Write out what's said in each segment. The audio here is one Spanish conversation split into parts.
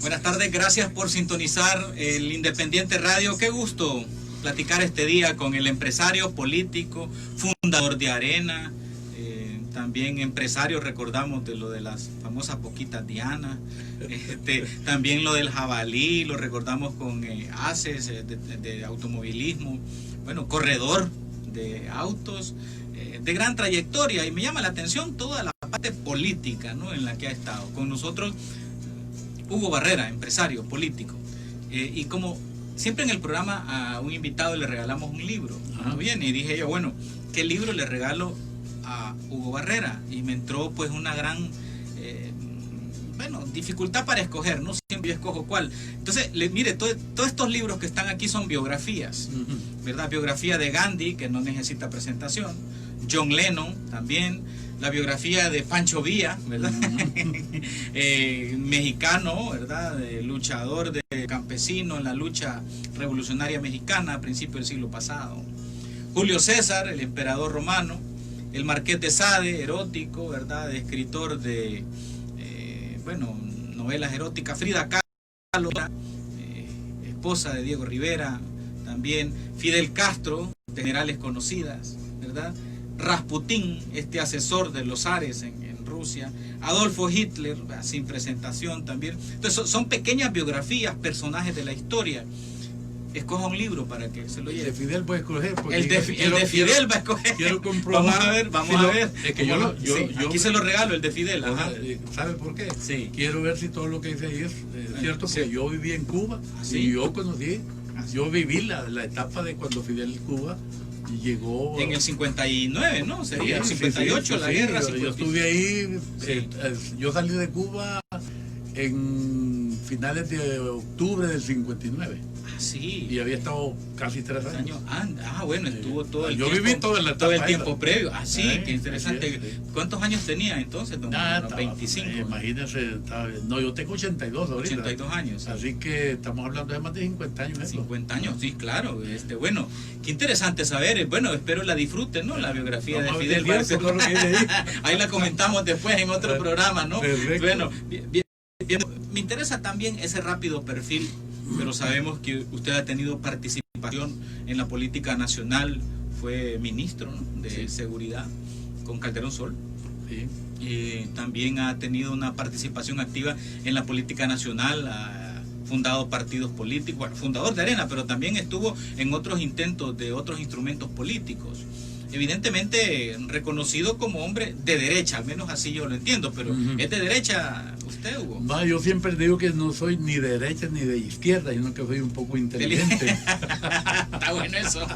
Buenas tardes, gracias por sintonizar el Independiente Radio. Qué gusto platicar este día con el empresario político, fundador de Arena, también empresario, recordamos de lo de las famosas Poquitas Diana, también lo del jabalí, lo recordamos con ACES de automovilismo, bueno, corredor de autos, de gran trayectoria, y me llama la atención toda la parte política, ¿no?, en la que ha estado. Con nosotros Hugo Barrera, empresario político, y como siempre en el programa a un invitado le regalamos un libro. Cuando viene y dije yo, bueno, ¿qué libro le regalo a Hugo Barrera? Y me entró pues una gran dificultad para escoger, no siempre yo escojo cuál. Entonces, mire, todos estos libros que están aquí son biografías, ¿verdad? Biografía de Gandhi, que no necesita presentación, John Lennon también, la biografía de Pancho Villa, ¿verdad? Mexicano, ¿verdad? Luchador de campesino en la lucha revolucionaria mexicana a principios del siglo pasado. Julio César, el emperador romano. El Marqués de Sade, erótico, ¿verdad? Escritor de, novelas eróticas. Frida Kahlo, esposa de Diego Rivera, también. Fidel Castro, de Generales Conocidas, ¿verdad? Rasputín, asesor de los zares en Rusia. Adolfo Hitler, sin presentación también. Entonces son pequeñas biografías, personajes de la historia. Escoja un libro para que se lo lleve. El de Fidel puede escoger. El de Fidel va a escoger. Quiero comprobar. Vamos a ver. Es que aquí se lo regalo, el de Fidel. ¿Sabe por qué? Sí. Quiero ver si todo lo que dice ahí es cierto, porque yo viví en Cuba y yo conocí, yo viví la etapa de cuando Fidel Cuba llegó. En el 59, ¿no? Sería el 58, la guerra. Yo estuve ahí, yo salí de Cuba en finales de octubre del 59. Sí. Y había estado casi 3 años. Bueno, estuvo todo el tiempo. Yo viví todo el tiempo previo. Qué interesante. Sí. ¿Cuántos años tenía entonces, don? 25. Imagínese, yo tengo 82 ahorita. 82 años. Sí. Así que estamos hablando de más de 50 años. 50 años, sí, claro. Bueno, qué interesante saber. Bueno, espero la disfruten, ¿no? La biografía de Fidel. Ahí la comentamos después en otro programa, ¿no? Perfecto. Bueno, bien, me interesa también ese rápido perfil, pero sabemos que usted ha tenido participación en la política nacional, fue ministro, ¿no?, de Seguridad con Calderón Sol. Sí. También ha tenido una participación activa en la política nacional, ha fundado partidos políticos, bueno, fundador de Arena, pero también estuvo en otros intentos de otros instrumentos políticos. Evidentemente reconocido como hombre de derecha, al menos así yo lo entiendo, pero ¿es de derecha usted, Hugo? Yo siempre digo que no soy ni de derecha ni de izquierda, sino que soy un poco inteligente. Está bueno eso.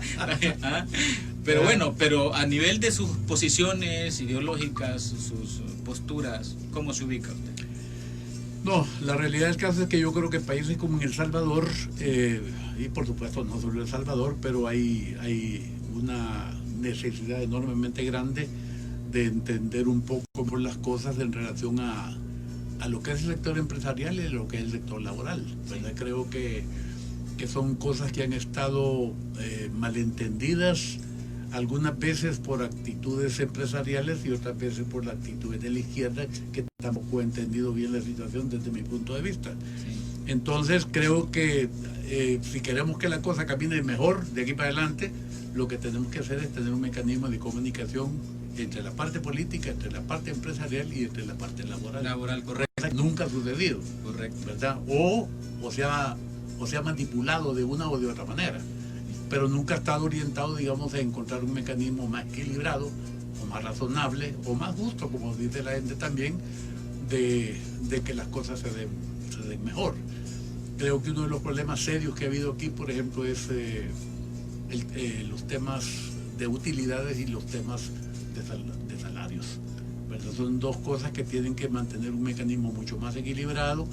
Pero bueno, pero a nivel de sus posiciones ideológicas, sus posturas, ¿cómo se ubica usted? No, la realidad del caso es que yo creo que países como en El Salvador, y por supuesto no solo El Salvador, pero hay una necesidad enormemente grande de entender un poco por las cosas en relación a lo que es el sector empresarial y lo que es el sector laboral, ¿verdad? Creo que son cosas que han estado malentendidas, algunas veces por actitudes empresariales y otras veces por las actitudes de la izquierda, que tampoco he entendido bien la situación desde mi punto de vista. Entonces creo que si queremos que la cosa camine mejor de aquí para adelante, lo que tenemos que hacer es tener un mecanismo de comunicación entre la parte política, entre la parte empresarial y entre la parte laboral. Laboral, correcto. Nunca ha sucedido. Correcto. ¿Verdad? O se ha manipulado de una o de otra manera, pero nunca ha estado orientado, digamos, a encontrar un mecanismo más equilibrado, o más razonable, o más justo, como dice la gente también, de que las cosas se den mejor. Creo que uno de los problemas serios que ha habido aquí, por ejemplo, es los temas de utilidades y los temas de salarios, ¿verdad? Son dos cosas que tienen que mantener un mecanismo mucho más equilibrado,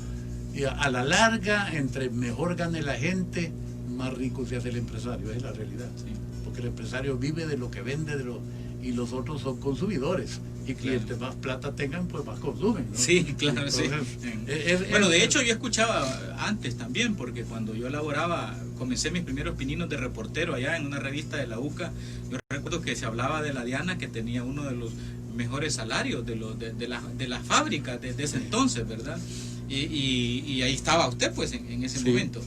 y a la larga, entre mejor gane la gente, más rico se hace el empresario, es la realidad. Porque el empresario vive de lo que vende, y los otros son consumidores, y clientes más plata tengan, pues más consumen, ¿no? Sí, claro. Entonces, bueno, de hecho yo escuchaba antes también, porque cuando yo elaboraba, comencé mis primeros pininos de reportero allá en una revista de la UCA, yo recuerdo que se hablaba de la Diana, que tenía uno de los mejores salarios de las fábricas de ese entonces, ¿verdad? Y ahí estaba usted, pues, en ese momento.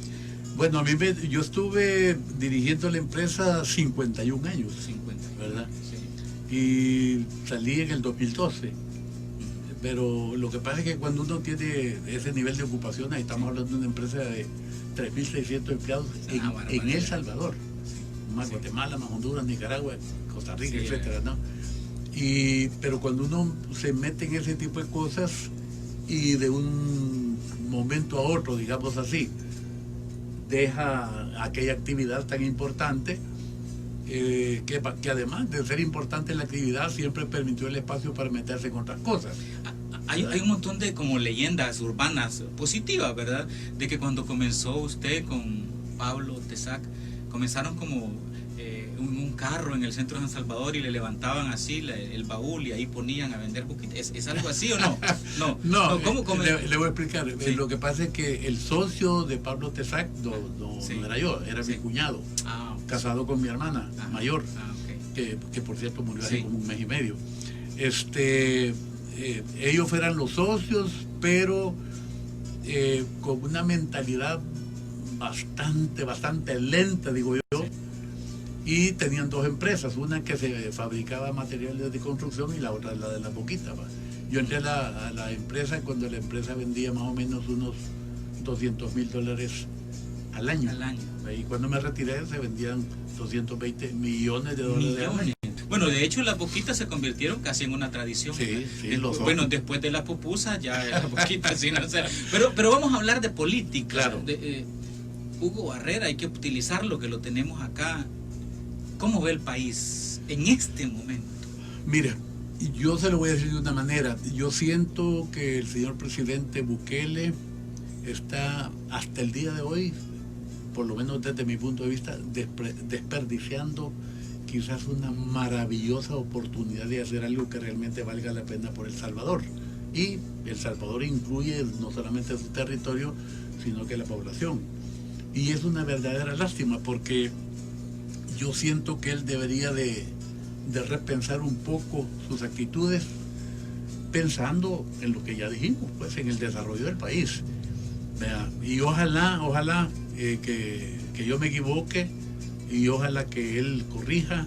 Bueno, yo estuve dirigiendo la empresa 51 años, 50, ¿verdad? Sí. Y salí en el 2012. Pero lo que pasa es que cuando uno tiene ese nivel de ocupación, ahí estamos hablando de una empresa de 3.600 empleados en El Salvador, más Guatemala, más Honduras, Nicaragua, Costa Rica, etcétera, ¿no? Pero cuando uno se mete en ese tipo de cosas y de un momento a otro, digamos así, deja aquella actividad tan importante, que además de ser importante la actividad, siempre permitió el espacio para meterse en otras cosas. Hay un montón de como leyendas urbanas positivas, ¿verdad? De que cuando comenzó usted con Pablo Tesac, comenzaron como un carro en el centro de San Salvador y le levantaban así el baúl y ahí ponían a vender buquitas. ¿Es algo así o no? No, ¿cómo? Le voy a explicar. Sí. Lo que pasa es que el socio de Pablo Tesac no era yo, era mi cuñado, casado con mi hermana mayor, que por cierto murió hace como un mes y medio. Ellos eran los socios, pero con una mentalidad bastante lenta, digo yo, y tenían dos empresas, una que se fabricaba materiales de construcción y la otra la de las boquitas. Yo entré a la empresa cuando la empresa vendía más o menos unos $200,000 al año. Y cuando me retiré se vendían $220 millones al año. Bueno, de hecho las boquitas se convirtieron casi en una tradición. Sí, bueno, después de las pupusas ya las boquitas sí, no sé. Pero vamos a hablar de política. Claro. Hugo Barrera, hay que utilizarlo, que lo tenemos acá. ¿Cómo ve el país en este momento? Mira, yo se lo voy a decir de una manera. Yo siento que el señor presidente Bukele está hasta el día de hoy, por lo menos desde mi punto de vista, desperdiciando quizás una maravillosa oportunidad de hacer algo que realmente valga la pena por El Salvador. Y El Salvador incluye no solamente su territorio, sino que la población. Y es una verdadera lástima porque yo siento que él debería de repensar un poco sus actitudes, pensando en lo que ya dijimos, pues en el desarrollo del país. Y ojalá que yo me equivoque, y ojalá que él corrija,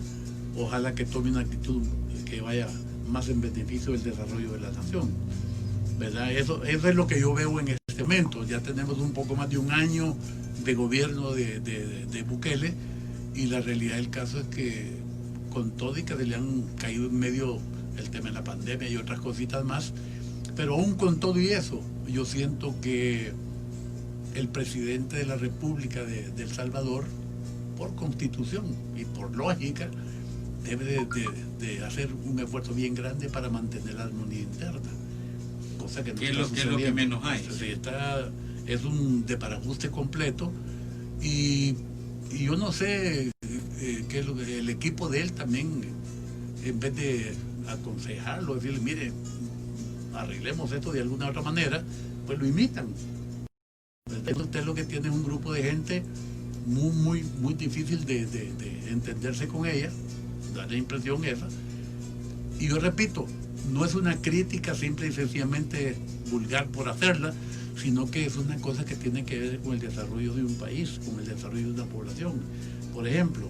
ojalá que tome una actitud que vaya más en beneficio del desarrollo de la nación, ¿verdad? Eso es lo que yo veo en este momento. Ya tenemos un poco más de un año de gobierno de Bukele, y la realidad del caso es que con todo y que se le han caído en medio el tema de la pandemia y otras cositas más, pero aún con todo y eso, yo siento que el presidente de la República de El Salvador, por constitución y por lógica, debe de hacer un esfuerzo bien grande para mantener la armonía interna, cosa que no está sucediendo. ¿Qué es lo que menos hay? Es un desbarajuste completo, y yo no sé qué es lo que el equipo de él también, en vez de aconsejarlo, decirle, mire, arreglemos esto de alguna otra manera, pues lo imitan. Usted lo que tiene es un grupo de gente muy difícil de entenderse con ella, da la impresión esa. Y yo repito, no es una crítica simple y sencillamente vulgar por hacerla, sino que es una cosa que tiene que ver con el desarrollo de un país, con el desarrollo de una población. Por ejemplo,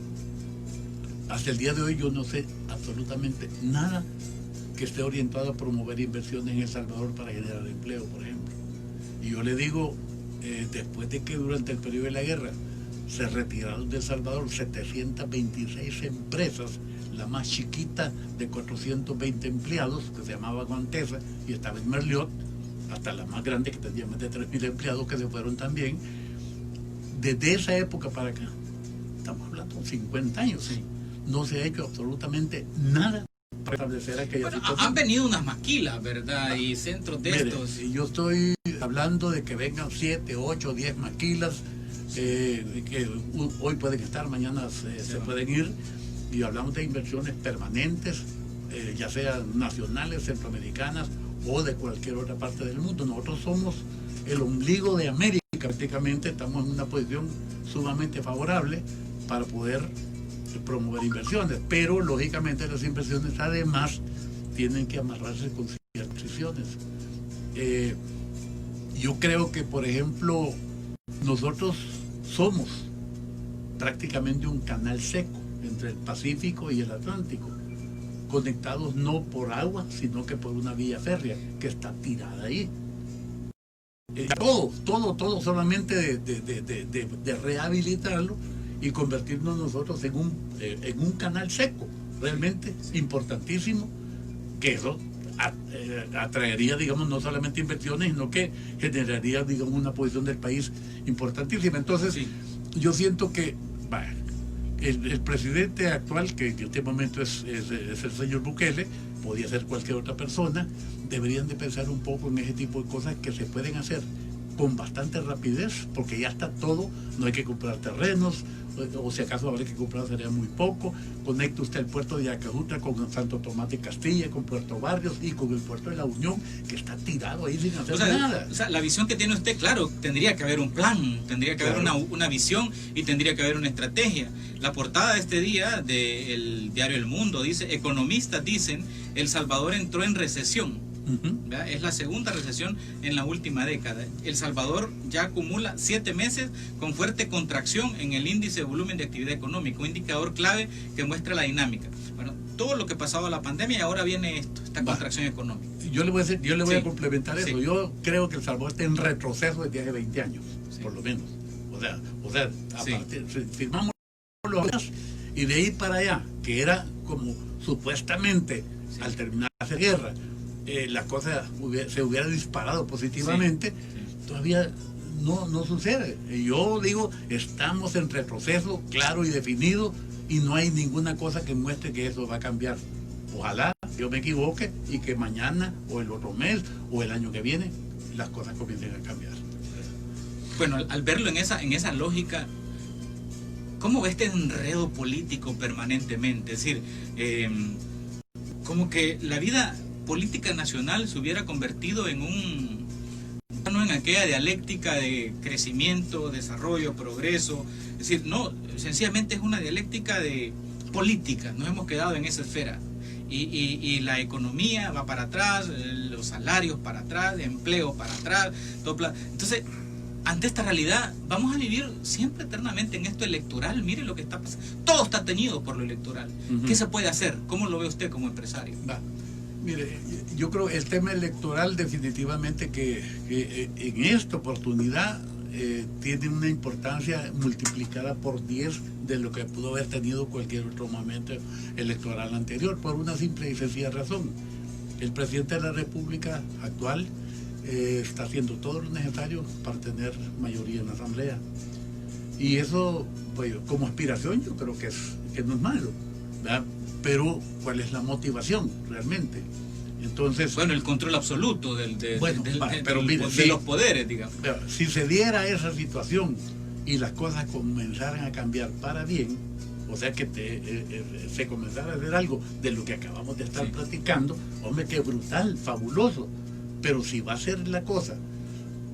hasta el día de hoy yo no sé absolutamente nada que esté orientado a promover inversiones en El Salvador para generar empleo, por ejemplo. Y yo le digo, después de que durante el periodo de la guerra se retiraron de El Salvador 726 empresas, la más chiquita de 420 empleados, que se llamaba Guantesa y estaba en Merliot, hasta la más grande que tenía más de 3.000 empleados que se fueron también. Desde esa época para acá, estamos hablando de 50 años, no se ha hecho absolutamente nada para establecer aquella situación. Han venido unas maquilas, ¿verdad? Y centros de estos. Yo estoy hablando de que vengan 7, 8, 10 maquilas, que hoy pueden estar, mañana se pueden ir, y hablamos de inversiones permanentes, ya sean nacionales, centroamericanas o de cualquier otra parte del mundo. Nosotros somos el ombligo de América, prácticamente estamos en una posición sumamente favorable para poder promover inversiones, pero lógicamente las inversiones además tienen que amarrarse con ciertas restricciones. yo creo que, por ejemplo, nosotros somos prácticamente un canal seco entre el Pacífico y el Atlántico, conectados no por agua, sino que por una vía férrea que está tirada ahí. Todo solamente de rehabilitarlo y convertirnos nosotros en un canal seco, realmente importantísimo, que eso atraería, digamos, no solamente inversiones, sino que generaría, digamos, una posición del país importantísima. Entonces, sí, yo siento que el presidente actual, que en este momento es el señor Bukele, podía ser cualquier otra persona, deberían de pensar un poco en ese tipo de cosas que se pueden hacer con bastante rapidez, porque ya está todo, no hay que comprar terrenos, o si acaso habrá que comprar sería muy poco. Conecta usted el puerto de Yacajuta con Santo Tomás de Castilla, con Puerto Barrios y con el puerto de La Unión, que está tirado ahí sin hacer nada. O sea, la visión que tiene usted, claro, tendría que haber un plan, tendría que haber una visión y tendría que haber una estrategia. La portada de este día del diario El Mundo dice: economistas dicen El Salvador entró en recesión. Es la segunda recesión en la última década. El Salvador ya acumula 7 meses con fuerte contracción en el índice de volumen de actividad económica, un indicador clave que muestra la dinámica. Bueno, todo lo que pasaba la pandemia y ahora viene esta contracción económica. Yo le voy a complementar eso. Sí. Yo creo que El Salvador está en retroceso desde hace 20 años, sí, por lo menos. O sea, aparte, sí, firmamos los y de ahí para allá, que era como supuestamente, sí, al terminar la guerra, la cosa se hubiera disparado positivamente, sí, sí, todavía no sucede. Yo digo, estamos en retroceso claro y definido y no hay ninguna cosa que muestre que eso va a cambiar. Ojalá yo me equivoque y que mañana o el otro mes o el año que viene las cosas comiencen a cambiar. Bueno, al verlo en esa lógica, ¿cómo ve este enredo político permanentemente? Es decir, como que la vida política nacional se hubiera convertido en en aquella dialéctica de crecimiento, desarrollo, progreso. Es decir, no, sencillamente es una dialéctica de política. Nos hemos quedado en esa esfera. Y la economía va para atrás, los salarios para atrás, el empleo para atrás. Entonces, ante esta realidad, vamos a vivir siempre eternamente en esto electoral. Mire lo que está pasando. Todo está teñido por lo electoral. ¿Qué se puede hacer? ¿Cómo lo ve usted como empresario? Mire, yo creo que el tema electoral definitivamente que en esta oportunidad tiene una importancia multiplicada por 10 de lo que pudo haber tenido cualquier otro momento electoral anterior, por una simple y sencilla razón. El presidente de la República actual está haciendo todo lo necesario para tener mayoría en la Asamblea. Y eso, pues, como aspiración, yo creo que no es malo, ¿verdad? Pero, ¿cuál es la motivación realmente? Entonces, bueno, el control absoluto de mire, los poderes, digamos. Si se diera esa situación y las cosas comenzaran a cambiar para bien, o sea que se comenzara a hacer algo de lo que acabamos de estar, sí, platicando, hombre, qué brutal, fabuloso. Pero si va a ser la cosa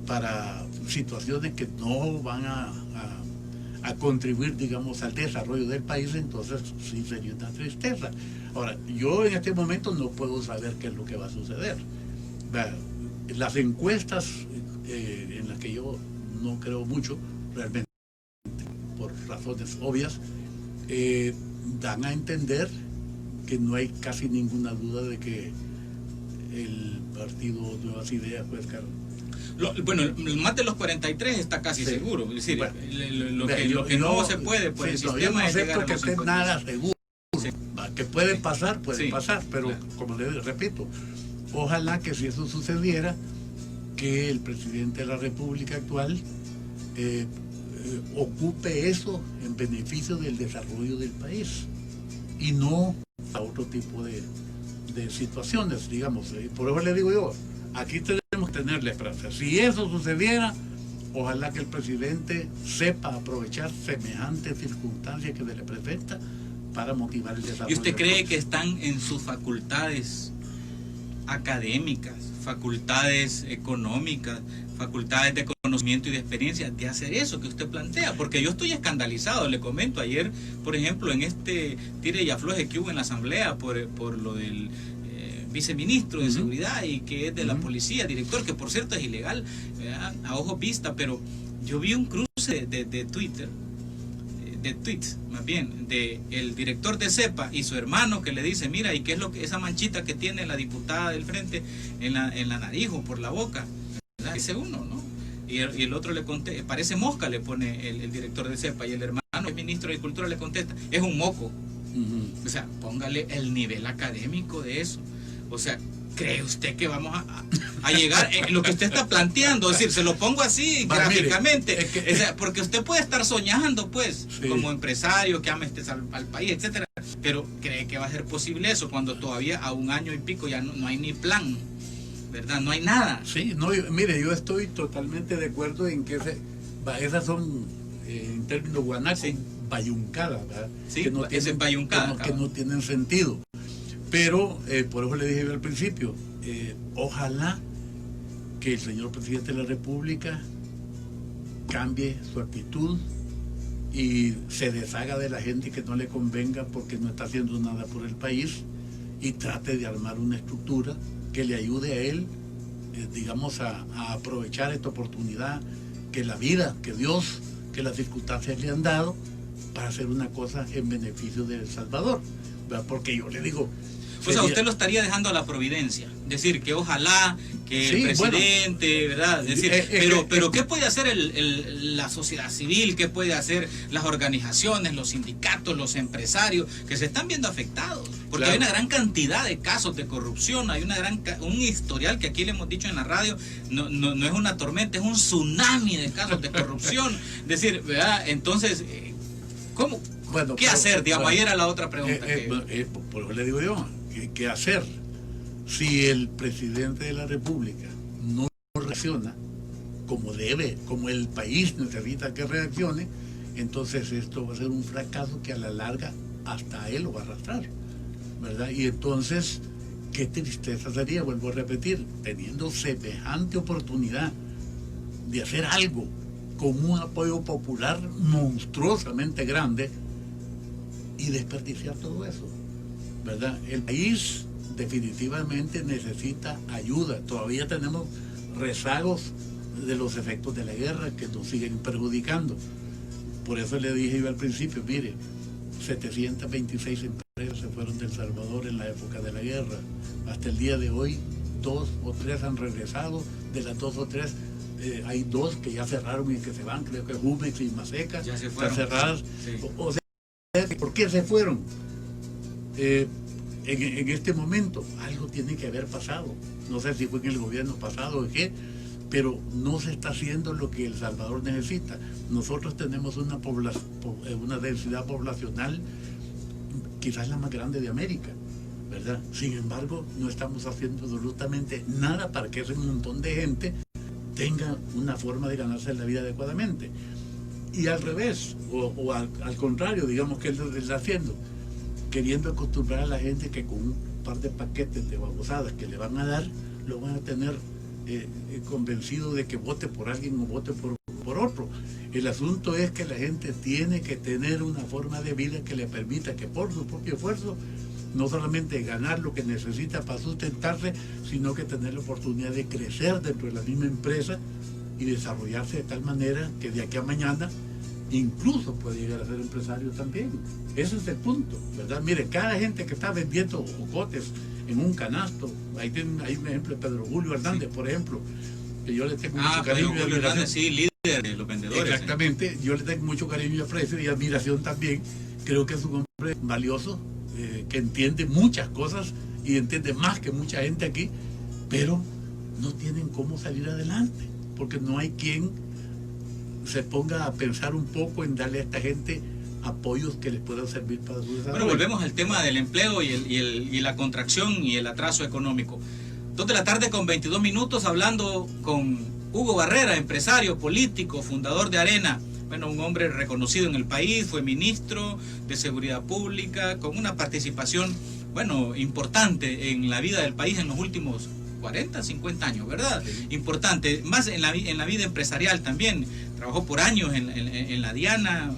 para situaciones que no van a contribuir, digamos, al desarrollo del país, entonces sí sería una tristeza. Ahora, yo en este momento no puedo saber qué es lo que va a suceder. Las encuestas en las que yo no creo mucho, realmente, por razones obvias, dan a entender que no hay casi ninguna duda de que el partido Nuevas Ideas puede estar. Bueno, más de los 43 está casi, sí, seguro. Es decir, bueno, lo que no se puede, pues, sí, el sistema es llegar a que esté nada seguro. Sí. Que puede pasar, sí, pasar, pero claro, como le repito, ojalá que si eso sucediera, que el presidente de la República actual ocupe eso en beneficio del desarrollo del país y no a otro tipo de situaciones, digamos. Por eso le digo yo, aquí tenemos que tener la esperanza. Si eso sucediera, ojalá que el presidente sepa aprovechar semejante circunstancia que se le presenta para motivar el desarrollo. ¿Y usted cree que están en sus facultades académicas, facultades económicas, facultades de conocimiento y de experiencia de hacer eso que usted plantea? Porque yo estoy escandalizado, le comento, ayer, por ejemplo, en este tire y afloje que hubo en la Asamblea por lo del viceministro de seguridad y que es de la policía, director, que por cierto es ilegal, ¿verdad? A ojo vista, pero yo vi un cruce de Twitter, de tweets más bien, de el director de CEPA y su hermano, que le dice, mira, ¿y qué es lo que esa manchita que tiene la diputada del frente en la nariz o por la boca? ¿Verdad? Dice uno, ¿no? Y el otro le contesta, parece mosca, le pone el director de CEPA, y el hermano, el ministro de Agricultura, le contesta, es un moco. O sea, póngale el nivel académico de eso. O sea, ¿cree usted que vamos a llegar en lo que usted está planteando? Es decir, se lo pongo así gráficamente. Mire, o sea, porque usted puede estar soñando, pues, sí, como empresario que ama al país, etcétera. Pero ¿cree que va a ser posible eso cuando todavía a un año y pico ya no hay ni plan? ¿Verdad? No hay nada. Sí, no, mire, yo estoy totalmente de acuerdo en que esas son, en términos guanacos, sí, bayuncadas, ¿verdad? Sí, que no tienen, bayuncada, que no tienen sentido. Pero, por eso le dije yo al principio, ojalá que el señor presidente de la República cambie su actitud y se deshaga de la gente que no le convenga porque no está haciendo nada por el país, y trate de armar una estructura que le ayude a él, digamos, a aprovechar esta oportunidad que la vida, que Dios, que las circunstancias le han dado para hacer una cosa en beneficio de El Salvador, ¿verdad? Porque yo le digo... O sea, usted lo estaría dejando a la providencia, decir que ojalá que el presidente, bueno, ¿verdad? Decir, pero ¿qué puede hacer la sociedad civil? ¿Qué puede hacer las organizaciones, los sindicatos, los empresarios que se están viendo afectados? Porque claro, hay una gran cantidad de casos de corrupción, hay un historial que aquí le hemos dicho en la radio, no es una tormenta, es un tsunami de casos de corrupción. Decir, ¿verdad? Entonces, ¿cómo? Bueno, ¿qué hacer? Digamos, bueno, ahí era la otra pregunta. Por eso le digo yo, ¿qué hacer? Si el presidente de la República no reacciona como debe, como el país necesita que reaccione, entonces esto va a ser un fracaso que a la larga hasta él lo va a arrastrar, ¿verdad? Y entonces, qué tristeza sería, vuelvo a repetir, teniendo semejante oportunidad de hacer algo con un apoyo popular monstruosamente grande y desperdiciar todo eso, ¿verdad? El país definitivamente necesita ayuda. Todavía tenemos rezagos de los efectos de la guerra que nos siguen perjudicando. Por eso le dije yo al principio, mire, 726 empresas se fueron de El Salvador en la época de la guerra. Hasta el día de hoy, 2 o 3 han regresado. De las 2 o 3, hay 2 que ya cerraron y que se van, creo que Jumex y Maseca, ya se fueron, están cerradas. Sí. O sea, ¿por qué se fueron? En este momento algo tiene que haber pasado, no sé si fue en el gobierno pasado o qué, pero no se está haciendo lo que El Salvador necesita. Nosotros tenemos una densidad poblacional quizás la más grande de América, ¿verdad? Sin embargo, no estamos haciendo absolutamente nada para que ese montón de gente tenga una forma de ganarse la vida adecuadamente. Y al revés, o al contrario, digamos que él lo está haciendo, queriendo acostumbrar a la gente que con un par de paquetes de babosadas que le van a dar, lo van a tener convencido de que vote por alguien o vote por otro. El asunto es que la gente tiene que tener una forma de vida que le permita que por su propio esfuerzo no solamente ganar lo que necesita para sustentarse, sino que tener la oportunidad de crecer dentro de la misma empresa y desarrollarse de tal manera que de aquí a mañana incluso puede llegar a ser empresario también. Ese es el punto, ¿verdad? Mire, cada gente que está vendiendo jocotes en un canasto, hay un ejemplo de Pedro Julio Hernández, sí, por ejemplo, que yo le tengo mucho cariño y admiración. Hernández, sí, líder de los vendedores. Exactamente, yo le tengo mucho cariño y aprecio y admiración también. Creo que es un hombre valioso, que entiende muchas cosas y entiende más que mucha gente aquí, pero no tienen cómo salir adelante, porque no hay quien se ponga a pensar un poco en darle a esta gente apoyos que les puedan servir para su desarrollo. Bueno, volvemos al tema del empleo y la contracción y el atraso económico. 2:22 p.m, hablando con Hugo Barrera, empresario, político, fundador de Arena. Bueno, un hombre reconocido en el país, fue ministro de Seguridad Pública, con una participación, bueno, importante en la vida del país en los últimos 40, 50 años, ¿verdad? Sí. Importante, más en la vida empresarial también. Trabajó por años en la Diana,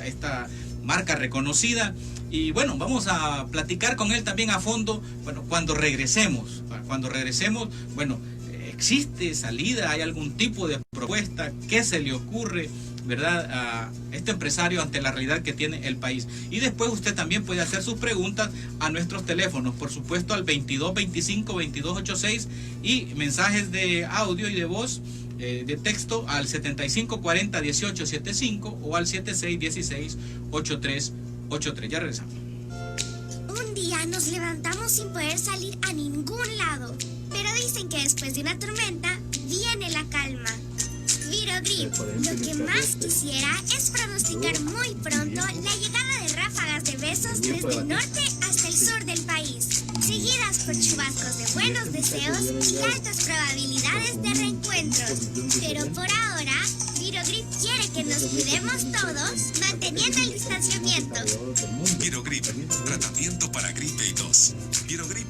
esta marca reconocida, Y bueno, vamos a platicar con él también a fondo, bueno, cuando regresemos. Bueno, ¿existe salida? ¿Hay algún tipo de propuesta? ¿Qué se le ocurre, verdad, a este empresario ante la realidad que tiene el país? Y después usted también puede hacer sus preguntas a nuestros teléfonos, por supuesto al 2225-2286 y mensajes de audio y de voz, de texto al 7540-1875 o al 7616-8383. Ya regresamos. Un día nos levantamos sin poder salir a ningún lado, pero dicen que después de una tormenta viene la calma. Virogrip, lo que más quisiera es pronosticar muy pronto la llegada de ráfagas de besos desde el norte hasta el sur del país, seguidas por chubascos de buenos deseos y altas probabilidades de reencuentros. Pero por ahora, Virogrip quiere que nos cuidemos todos manteniendo el distanciamiento. Virogrip, tratamiento para gripe y tos. Virogrip,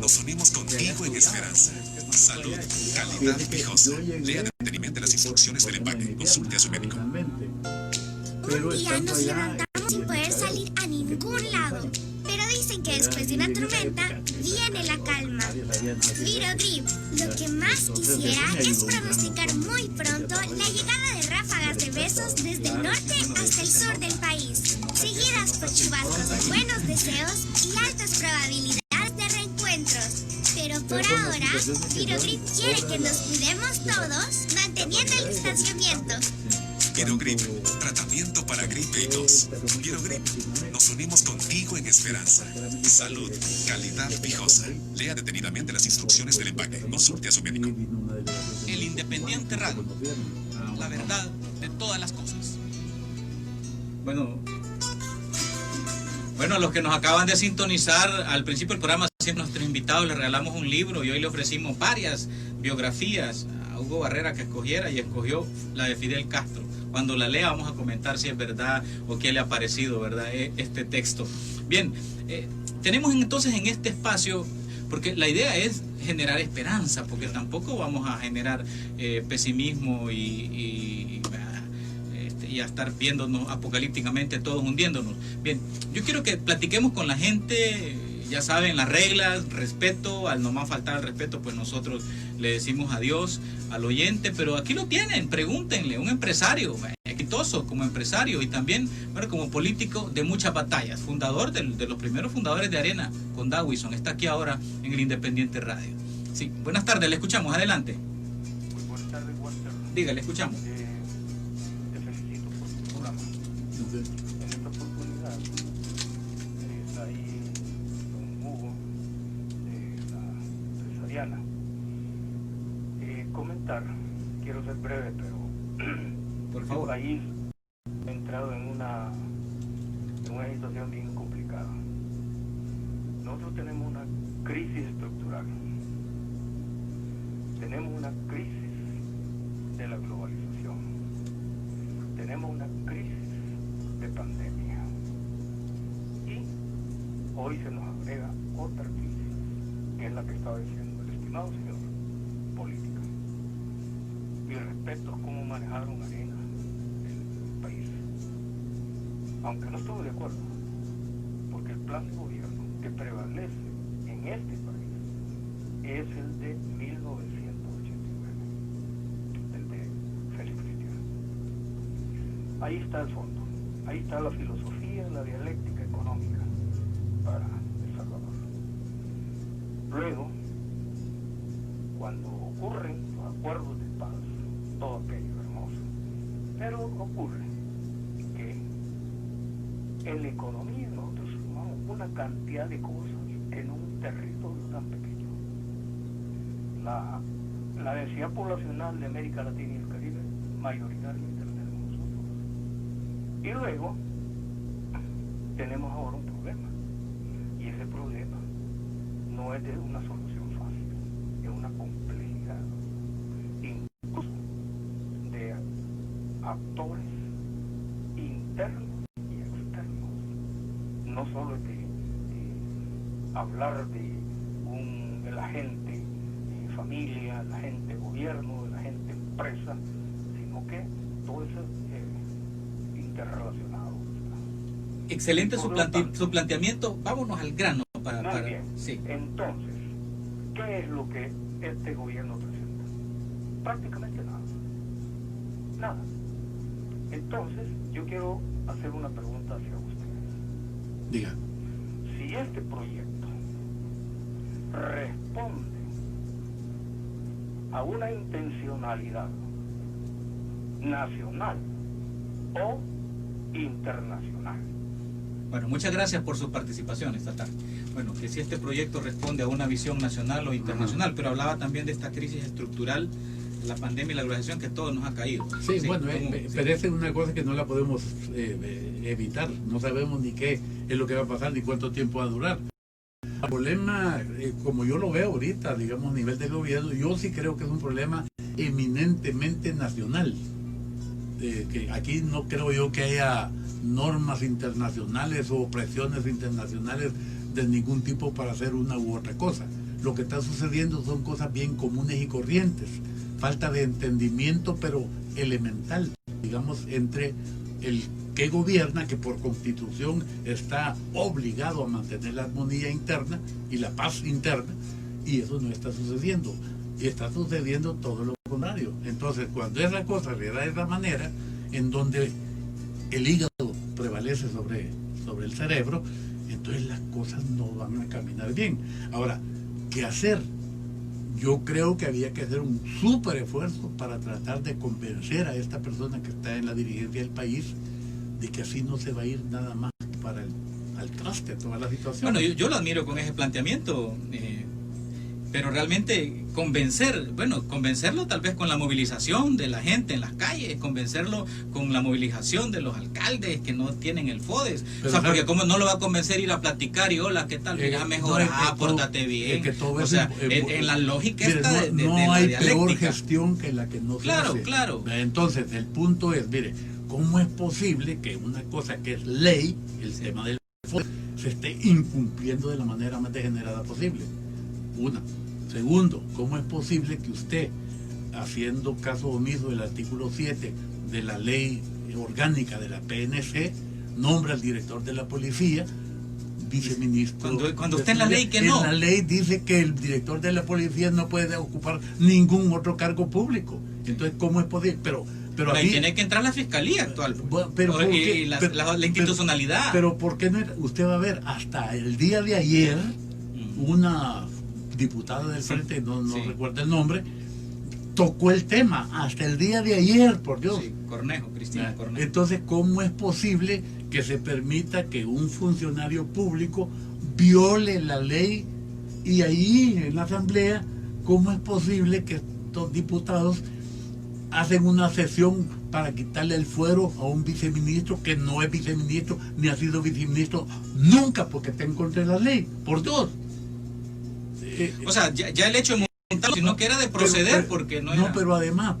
nos unimos contigo en esperanza. Salud, calidad viejosa. Lea detenidamente las instrucciones del empaque. Consulte a su médico. Un día nos levantamos sin poder salir a ningún lado, pero dicen que después de una tormenta viene la calma. Virogrip, lo que más quisiera es pronosticar muy pronto la llegada de ráfagas de besos desde el norte hasta el sur del país, seguidas por chubascos de buenos deseos y altas probabilidades de reencuentros. Pero por ahora, Virogrip quiere que nos cuidemos todos manteniendo el distanciamiento. Virogrip, tratamiento para gripe y tos. Virogrip, nos unimos contigo en esperanza. Salud, calidad viejosa. Lea detenidamente las instrucciones del empaque. Consulte a su médico. El Independiente Radio, la verdad de todas las cosas. Bueno, a los que nos acaban de sintonizar, al principio del programa, siempre a nuestros invitados les regalamos un libro y hoy le ofrecimos varias biografías a Hugo Barrera que escogiera y escogió la de Fidel Castro. Cuando la lea vamos a comentar si es verdad o qué le ha parecido, ¿verdad?, este texto. Bien, tenemos entonces en este espacio, porque la idea es generar esperanza, porque tampoco vamos a generar pesimismo y a estar viéndonos apocalípticamente todos hundiéndonos. Bien, yo quiero que platiquemos con la gente. Ya saben las reglas, respeto, al no más faltar el respeto, pues nosotros le decimos adiós al oyente, pero aquí lo tienen, pregúntenle, un empresario exitoso como empresario y también, bueno, como político de muchas batallas, fundador de los primeros fundadores de Arena con Dawison, está aquí ahora en el Independiente Radio. Sí, buenas tardes, le escuchamos, adelante. Muy buenas tardes, Walter. Diga, le escuchamos. Te felicito por tu programa. En esta oportunidad está ahí don Hugo de la empresariana. Comentar, quiero ser breve, pero Por favor. el país ha entrado en una situación bien complicada. Nosotros tenemos una crisis estructural, tenemos una crisis de la globalización, tenemos una crisis de pandemia y hoy se nos agrega otra crisis, que es la que estaba diciendo el estimado señor política. Mi respeto a cómo manejaron Arena el país, aunque no estuve de acuerdo, porque el plan de gobierno que prevalece en este país es el de 1989, el de Félix Cristiano. Ahí está el fondo, ahí está la filosofía, la dialéctica económica para El Salvador. Luego, cuando ocurren los acuerdos de paz, todo aquello hermoso, pero ocurre que en la economía nosotros sumamos una cantidad de cosas en un territorio tan pequeño. La densidad poblacional de América Latina y el Caribe mayoritariamente la tenemos nosotros. Y luego tenemos ahora un problema, y ese problema no es de una solución fácil, es una complejidad, incluso de actores internos y externos. No solo es de hablar de el agente familia, el agente gobierno, el agente empresa, sino que todo eso es interrelacionado. Excelente Por lo tanto, su planteamiento. Vámonos al grano. muy bien. Sí. Entonces, ¿qué es lo que este gobierno presenta? Prácticamente nada. Nada. Entonces, yo quiero hacer una pregunta hacia ustedes. Diga. Si este proyecto responde a una intencionalidad nacional o internacional. Bueno, muchas gracias por su participación esta tarde. Bueno, que si este proyecto responde a una visión nacional o internacional, pero hablaba también de esta crisis estructural, la pandemia y la globalización que todo nos ha caído. Sí, bueno, sí. pero esa es una cosa que no la podemos evitar. No sabemos ni qué es lo que va a pasar ni cuánto tiempo va a durar. El problema, como yo lo veo ahorita, digamos, a nivel del gobierno, yo sí creo que es un problema eminentemente nacional. Que aquí no creo yo que haya normas internacionales o presiones internacionales de ningún tipo para hacer una u otra cosa. Lo que está sucediendo son cosas bien comunes y corrientes. Falta de entendimiento, pero elemental, digamos, entre el que gobierna, que por constitución está obligado a mantener la armonía interna y la paz interna, y eso no está sucediendo. Y está sucediendo todo lo contrario. Entonces, cuando esa cosa se da de esa manera, en donde el hígado prevalece sobre el cerebro, entonces las cosas no van a caminar bien. Ahora, ¿qué hacer? Yo creo que había que hacer un súper esfuerzo para tratar de convencer a esta persona que está en la dirigencia del país de que así no se va a ir nada más para al traste toda la situación. Bueno, yo lo admiro con ese planteamiento, pero realmente convencerlo tal vez con la movilización de la gente en las calles, convencerlo con la movilización de los alcaldes que no tienen el FODES. Pero, o sea, porque cómo no lo va a convencer ir a platicar y hola, ¿qué tal? Mira, mejor, pórtate bien. O sea, en la lógica mire, esta de no la hay dialéctica. peor gestión que la que no se hace. Claro. Entonces, el punto es, mire, ¿cómo es posible que una cosa que es ley, el tema del FODES, se esté incumpliendo de la manera más degenerada posible? Una. Segundo, ¿cómo es posible que usted, haciendo caso omiso del artículo 7 de la ley orgánica de la PNC, nombra al director de la policía viceministro? Cuando está en la ley que no. En la ley dice que el director de la policía no puede ocupar ningún otro cargo público. Entonces, ¿cómo es posible? Pero ahí tiene que entrar la fiscalía actual. Y la institucionalidad. Pero ¿por qué no? Usted va a ver, hasta el día de ayer, una diputada del frente, no recuerdo el nombre, tocó el tema hasta el día de ayer, por Dios. Sí, Cristina Cornejo. Entonces, ¿cómo es posible que se permita que un funcionario público viole la ley? Y ahí en la asamblea, ¿cómo es posible que estos diputados hacen una sesión para quitarle el fuero a un viceministro que no es viceministro ni ha sido viceministro nunca porque está en contra de la ley? Por Dios. O sea, ya el hecho de montarlo, sino que era de proceder, porque no era... No, pero además,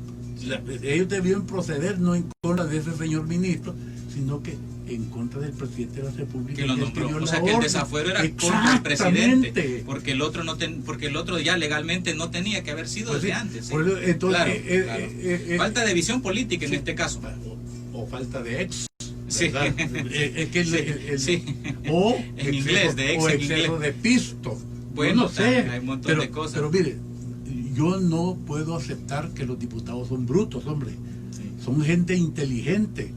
ellos debían proceder no en contra de ese señor ministro, sino que en contra del presidente de la República. Que lo nombró. O sea, que el desafuero era contra el presidente, porque el otro ya legalmente no tenía que haber sido desde antes. ¿Sí? Entonces, claro. Falta de visión política en este caso. O falta de ex. Sí. Es que o en inglés, de ex o en exceso inglés. de pisto. Bueno, no sé, hay un montón de cosas. Pero mire, yo no puedo aceptar que los diputados son brutos, hombre. Sí. Son gente inteligente.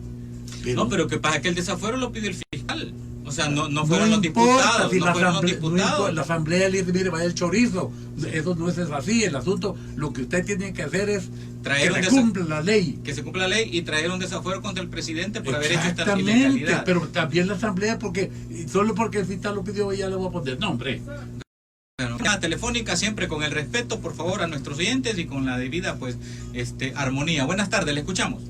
Pero que pasa que el desafuero lo pide el fiscal. O sea, no fueron los diputados. Si no fueron los diputados. La asamblea le dice, mire, vaya el chorizo. Sí. Eso no es así. El asunto, lo que usted tiene que hacer es que se cumpla la ley. Que se cumpla la ley y traer un desafuero contra el presidente por haber hecho esta ilegalidad. Pero también la asamblea, porque solo porque el fiscal lo pidió, ya le voy a poner. No, hombre. Bueno, telefónica siempre con el respeto, por favor, a nuestros oyentes y con la debida, pues, armonía. Buenas tardes, le escuchamos.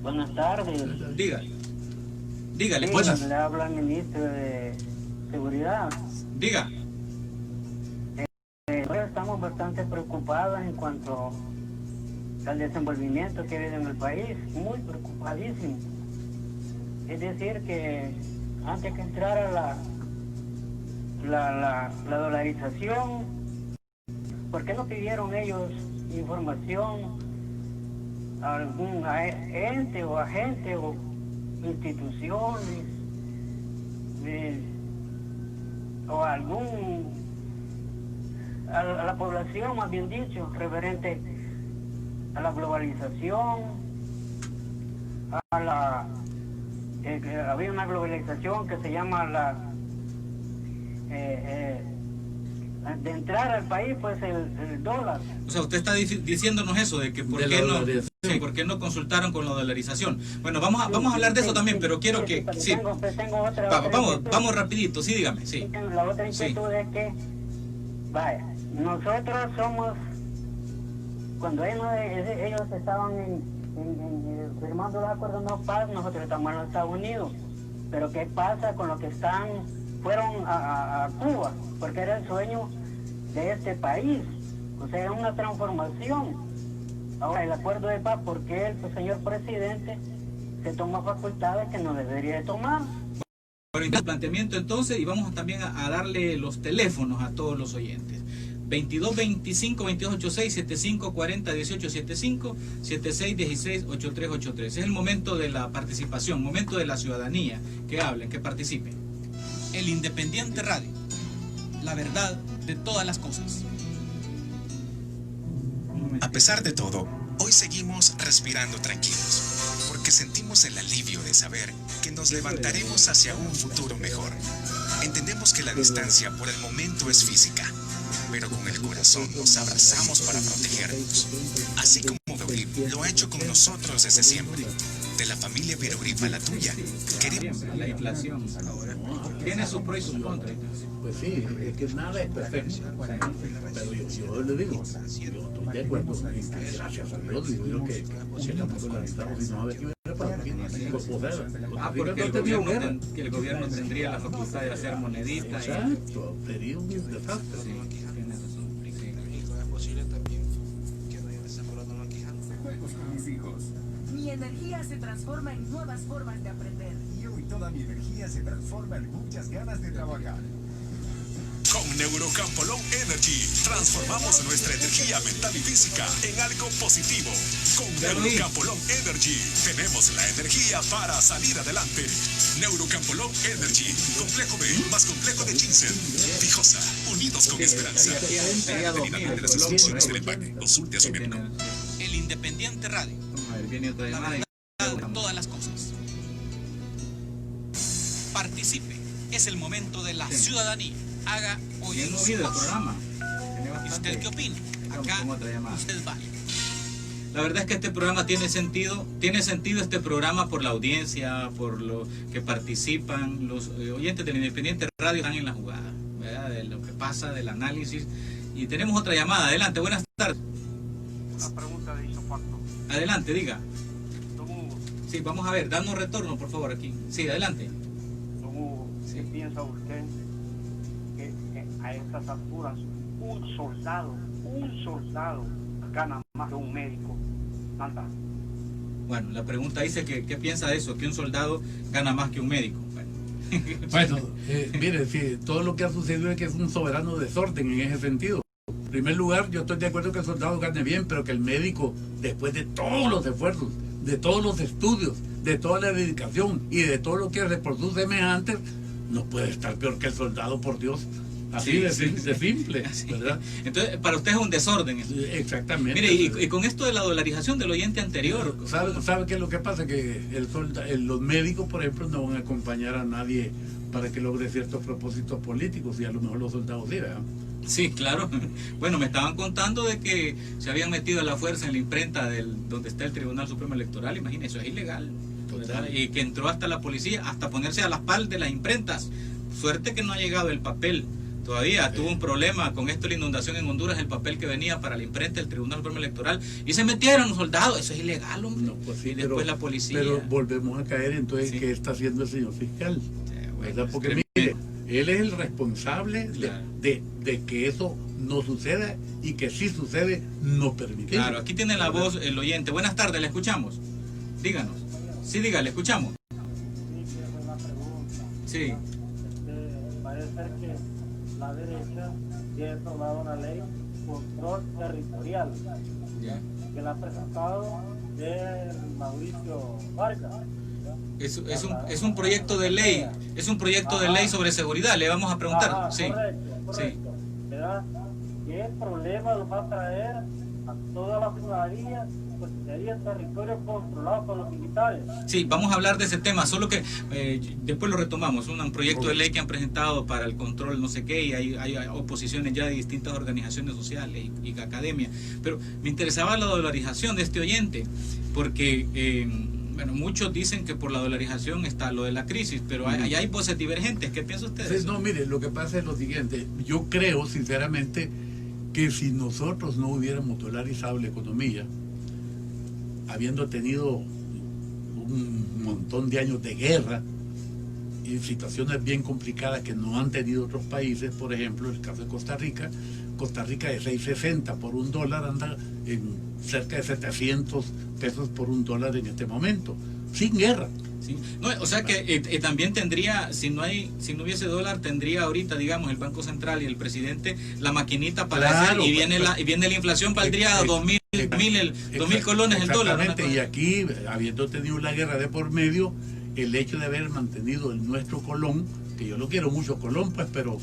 Buenas tardes. Dígale. Sí, Buenas. le habla el ministro de Seguridad. Diga. Estamos bastante preocupados en cuanto al desenvolvimiento que ha habido en el país, muy preocupadísimos. Es decir, que antes que entrara la dolarización, ¿por qué no pidieron ellos información a algún ente o agente o instituciones o a la población, más bien dicho, referente a la globalización, había una globalización que se llama de entrar al país, pues el dólar. O sea, usted está diciéndonos eso, de que por qué no consultaron con la dolarización. Bueno, vamos a hablar de eso también, pero quiero que... Sí. Tengo otra vamos rapidito, sí, dígame, sí. La otra inquietud es que, vaya, nosotros somos, cuando ellos estaban firmando los acuerdos de paz, nosotros estamos en los Estados Unidos. Pero ¿qué pasa con los que fueron a Cuba? Porque era el sueño de este país. O sea, era una transformación. Ahora, el acuerdo de paz, ¿por qué el señor presidente se toma facultades que no debería de tomar? Bueno, el planteamiento entonces, y vamos también a darle los teléfonos a todos los oyentes. 2225-2286, 7540-1875, 7616-8383. Es el momento de la participación, momento de la ciudadanía, que hablen, que participen. El Independiente Radio, la verdad de todas las cosas. A pesar de todo, hoy seguimos respirando tranquilos, porque sentimos el alivio de saber que nos levantaremos hacia un futuro mejor. Entendemos que la distancia por el momento es física, pero con el corazón nos abrazamos para protegernos. Así como Virogrip lo ha hecho con nosotros desde siempre. De la familia Virogrip a la tuya, queremos... La inflación tiene sus pros y sus contras. Pues sí, es que nada es perfecto. Pero yo le digo, yo estoy de acuerdo en que gracias a Dios, digo yo que tampoco la necesitamos, sino a ver qué hubiera para aquí. Porque el gobierno tendría la facultad de hacer moneditas. Exacto, sería un desastre. Juegos con mis hijos. Mi energía se transforma en nuevas formas de aprender. Y hoy toda mi energía se transforma en muchas ganas de trabajar. Con Neurocampolón Energy transformamos nuestra energía mental y física en algo positivo. Con Neurocampolón Energy tenemos la energía para salir adelante. Neurocampolón Energy, complejo B más complejo de ginseng. Fijosa, unidos con esperanza. Detenidamente las instrucciones del empaque. Consulte a su médico. El Independiente Radio. A ver, viene otra llamada. Todas las cosas. Participe. Es el momento de la ciudadanía. Haga oír su voz. ¿Y usted qué opina? Acá usted vale. La verdad es que este programa tiene sentido este programa por la audiencia, por lo que participan. Los oyentes del Independiente Radio están en la jugada, ¿verdad? De lo que pasa, del análisis. Y tenemos otra llamada. Adelante, buenas tardes. Una pregunta de isofacto. Adelante, diga. Don Hugo, Sí, vamos a ver, danos retorno, por favor, aquí. Sí, adelante. don Hugo, ¿qué piensa usted que a estas alturas un soldado gana más que un médico? Nada. Bueno, la pregunta dice que ¿qué piensa de eso? Que un soldado gana más que un médico. Bueno, mire, sí, todo lo que ha sucedido es que es un soberano desorden en ese sentido. En primer lugar, yo estoy de acuerdo que el soldado gane bien, pero que el médico, después de todos los esfuerzos, de todos los estudios, de toda la dedicación y de todo lo que hace por sus semejantes, no puede estar peor que el soldado, por Dios. Así de simple, ¿verdad? Entonces, para usted es un desorden. Exactamente. Mire, y con esto de la dolarización del oyente anterior... ¿Sabe qué es lo que pasa? Que los médicos, por ejemplo, no van a acompañar a nadie para que logre ciertos propósitos políticos, y a lo mejor los soldados sí, ¿verdad? Sí, claro. Bueno, me estaban contando de que se habían metido a la fuerza en la imprenta donde está el Tribunal Supremo Electoral. Imagínese, eso es ilegal. ¿Verdad? Y que entró hasta la policía, hasta ponerse a las pal de las imprentas. Suerte que no ha llegado el papel. Todavía tuvo un problema con esto de la inundación en Honduras, el papel que venía para la imprenta del Tribunal Supremo Electoral, y se metieron los soldados. Eso es ilegal, hombre. No, pues sí, y después la policía. Pero volvemos a caer entonces, sí. ¿Qué está haciendo el señor fiscal? Sí, bueno, porque mire, él es el responsable, claro, de que eso no suceda, y que si sucede, no permitirlo. Claro, aquí tiene la voz el oyente. Buenas tardes, le escuchamos. Díganos. Sí, diga, le escuchamos. Sí. Parece ser que la derecha tiene aprobado una ley control territorial, que la ha presentado el Mauricio Vargas. Es un proyecto de ley, es un proyecto de ley sobre seguridad, le vamos a preguntar. Sí, correcto, sí. ¿verdad? ¿Qué problema lo va a traer a toda la ciudadanía? Pues sería territorio controlado por los militares. Sí, vamos a hablar de ese tema, solo que después lo retomamos, un proyecto de ley que han presentado para el control no sé qué, y hay oposiciones ya de distintas organizaciones sociales y academia, pero me interesaba la dolarización de este oyente, porque bueno, muchos dicen que por la dolarización está lo de la crisis, pero hay voces divergentes. ¿Qué piensa usted? Sí, no, mire, lo que pasa es lo siguiente, yo creo sinceramente que si nosotros no hubiéramos dolarizado la economía, habiendo tenido un montón de años de guerra y situaciones bien complicadas que no han tenido otros países, por ejemplo, el caso de Costa Rica de 6.60 por $1 anda en cerca de 700 pesos por $1 en este momento, sin guerra. Sí. No, o sea que también tendría, si no hubiese dólar, tendría ahorita, digamos, el Banco Central y el presidente la maquinita para hacer, y viene la inflación, valdría 2.000 colones el dólar. Exactamente, y aquí, habiendo tenido la guerra de por medio, el hecho de haber mantenido el nuestro colón, que yo lo quiero mucho Colón, pues, pero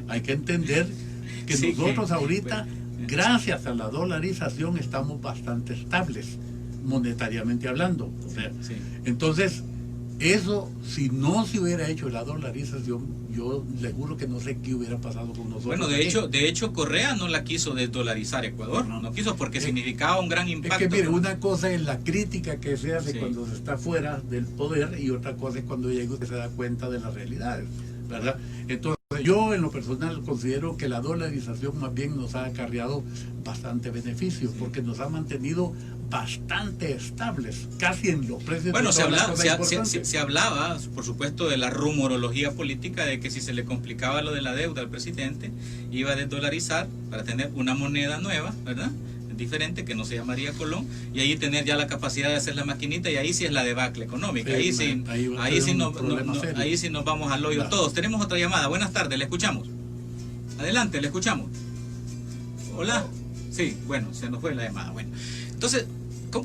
hay que entender que sí, nosotros ahorita, gracias a la dolarización, estamos bastante estables, monetariamente hablando. O sea, sí. Entonces, eso, si no se hubiera hecho la dolarización, yo le juro que no sé qué hubiera pasado con nosotros. Bueno, de hecho Correa no la quiso desdolarizar Ecuador, no quiso, porque significaba un gran impacto. Es que mire, una cosa es la crítica que se hace cuando se está fuera del poder, y otra cosa es cuando llega usted se da cuenta de las realidades, ¿verdad? Entonces, yo en lo personal considero que la dolarización más bien nos ha acarreado bastante beneficios, porque nos ha mantenido bastante estables, casi en los precios. Bueno, se hablaba, por supuesto, de la rumorología política, de que si se le complicaba lo de la deuda al presidente, iba a desdolarizar para tener una moneda nueva, ¿verdad?, diferente, que no se llamaría Colón, y ahí tener ya la capacidad de hacer la maquinita, y ahí sí es la debacle económica. Sí, ahí sí nos vamos al hoyo todos. Tenemos otra llamada. Buenas tardes, le escuchamos. Adelante, le escuchamos. Hola. Sí, bueno, se nos fue la llamada. Bueno, entonces,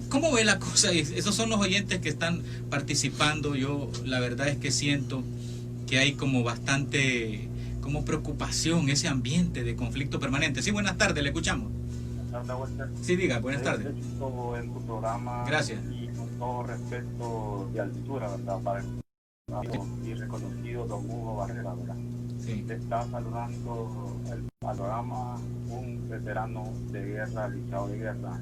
¿cómo ve la cosa? Esos son los oyentes que están participando. Yo la verdad es que siento que hay como bastante preocupación, ese ambiente de conflicto permanente. Sí, buenas tardes, le escuchamos. Sí, diga, buenas tardes. En tu programa. Gracias. Y con todo respeto de altura, ¿verdad? Para el y reconocido don Hugo Barrera, ¿verdad? Sí. Te está saludando el panorama, un veterano de guerra, lisiado de guerra,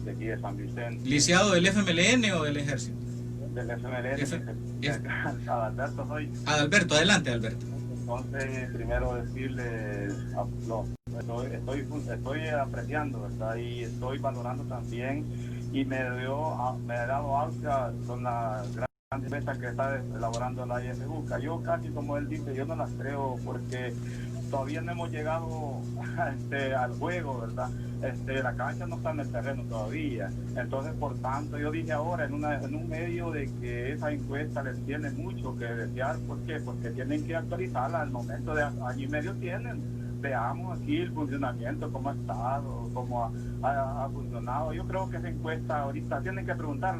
de aquí de San Vicente. ¿Lisiado del FMLN o del Ejército? Del FMLN. Adalberto soy. Adalberto, adelante, Alberto. Entonces, primero decirles, estoy apreciando, ¿verdad? Y estoy valorando también, y me he dado alta con la gran empresa que está elaborando la IFU. Yo casi, como él dice, yo no las creo, porque todavía no hemos llegado al juego, ¿verdad? La cancha no está en el terreno todavía. Entonces, por tanto, yo dije ahora en un medio de que esa encuesta les tiene mucho que desear. ¿Por qué? Porque tienen que actualizarla. Al momento de año y medio tienen. Veamos aquí el funcionamiento, cómo ha estado, cómo ha funcionado. Yo creo que esa encuesta ahorita tienen que preguntar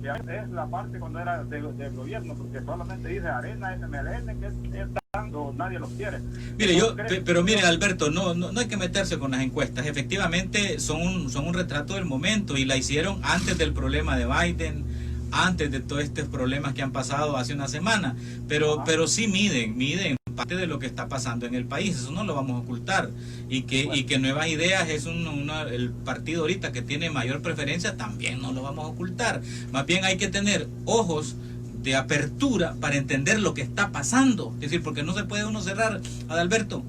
es la parte cuando era del gobierno, porque solamente dice Arena, FMLN, que es dando, nadie los quiere. Mire, pero mire, Alberto, no hay que meterse con las encuestas. Efectivamente son un retrato del momento, y la hicieron antes del problema de Biden, antes de todos estos problemas que han pasado hace una semana, pero sí miden parte de lo que está pasando en el país. Eso no lo vamos a ocultar, y que Nuevas Ideas es el partido ahorita que tiene mayor preferencia, también no lo vamos a ocultar. Más bien hay que tener ojos de apertura para entender lo que está pasando, es decir, porque no se puede uno cerrar. Adalberto,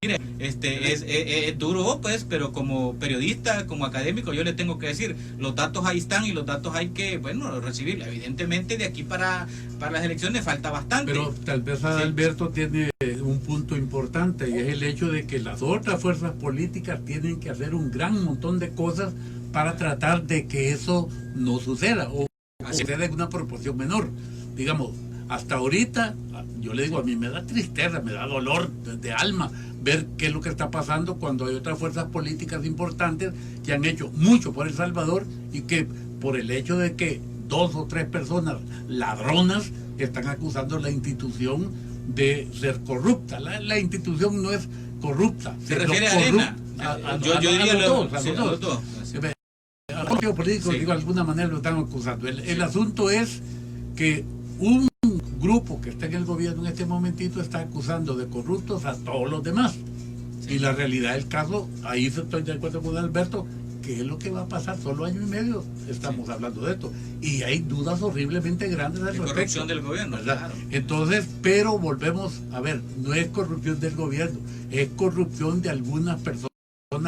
mire, es duro, pues, pero como periodista, como académico, yo le tengo que decir, los datos ahí están, y los datos hay que, recibir. Evidentemente, de aquí para las elecciones falta bastante. Pero tal vez Adalberto tiene un punto importante, y es el hecho de que las otras fuerzas políticas tienen que hacer un gran montón de cosas para tratar de que eso no suceda, o suceda en una proporción menor. Digamos, hasta ahorita, yo le digo, a mí me da tristeza, me da dolor de alma ver qué es lo que está pasando cuando hay otras fuerzas políticas importantes que han hecho mucho por El Salvador, y que por el hecho de que 2 o 3 personas ladronas que están acusando a la institución de ser corrupta. La institución no es corrupta. ¿Se refiere a Arena? Yo diría los dos. dos. Al partido político, digo, de alguna manera lo están acusando. El asunto es que un grupo que está en el gobierno en este momentito está acusando de corruptos a todos los demás. Y la realidad del caso, ahí estoy de acuerdo con Alberto, que es lo que va a pasar. Solo año y medio estamos hablando de esto. Y hay dudas horriblemente grandes al respecto. Corrupción del gobierno, ¿verdad? claro. Entonces, pero volvemos a ver, no es corrupción del gobierno, es corrupción de algunas personas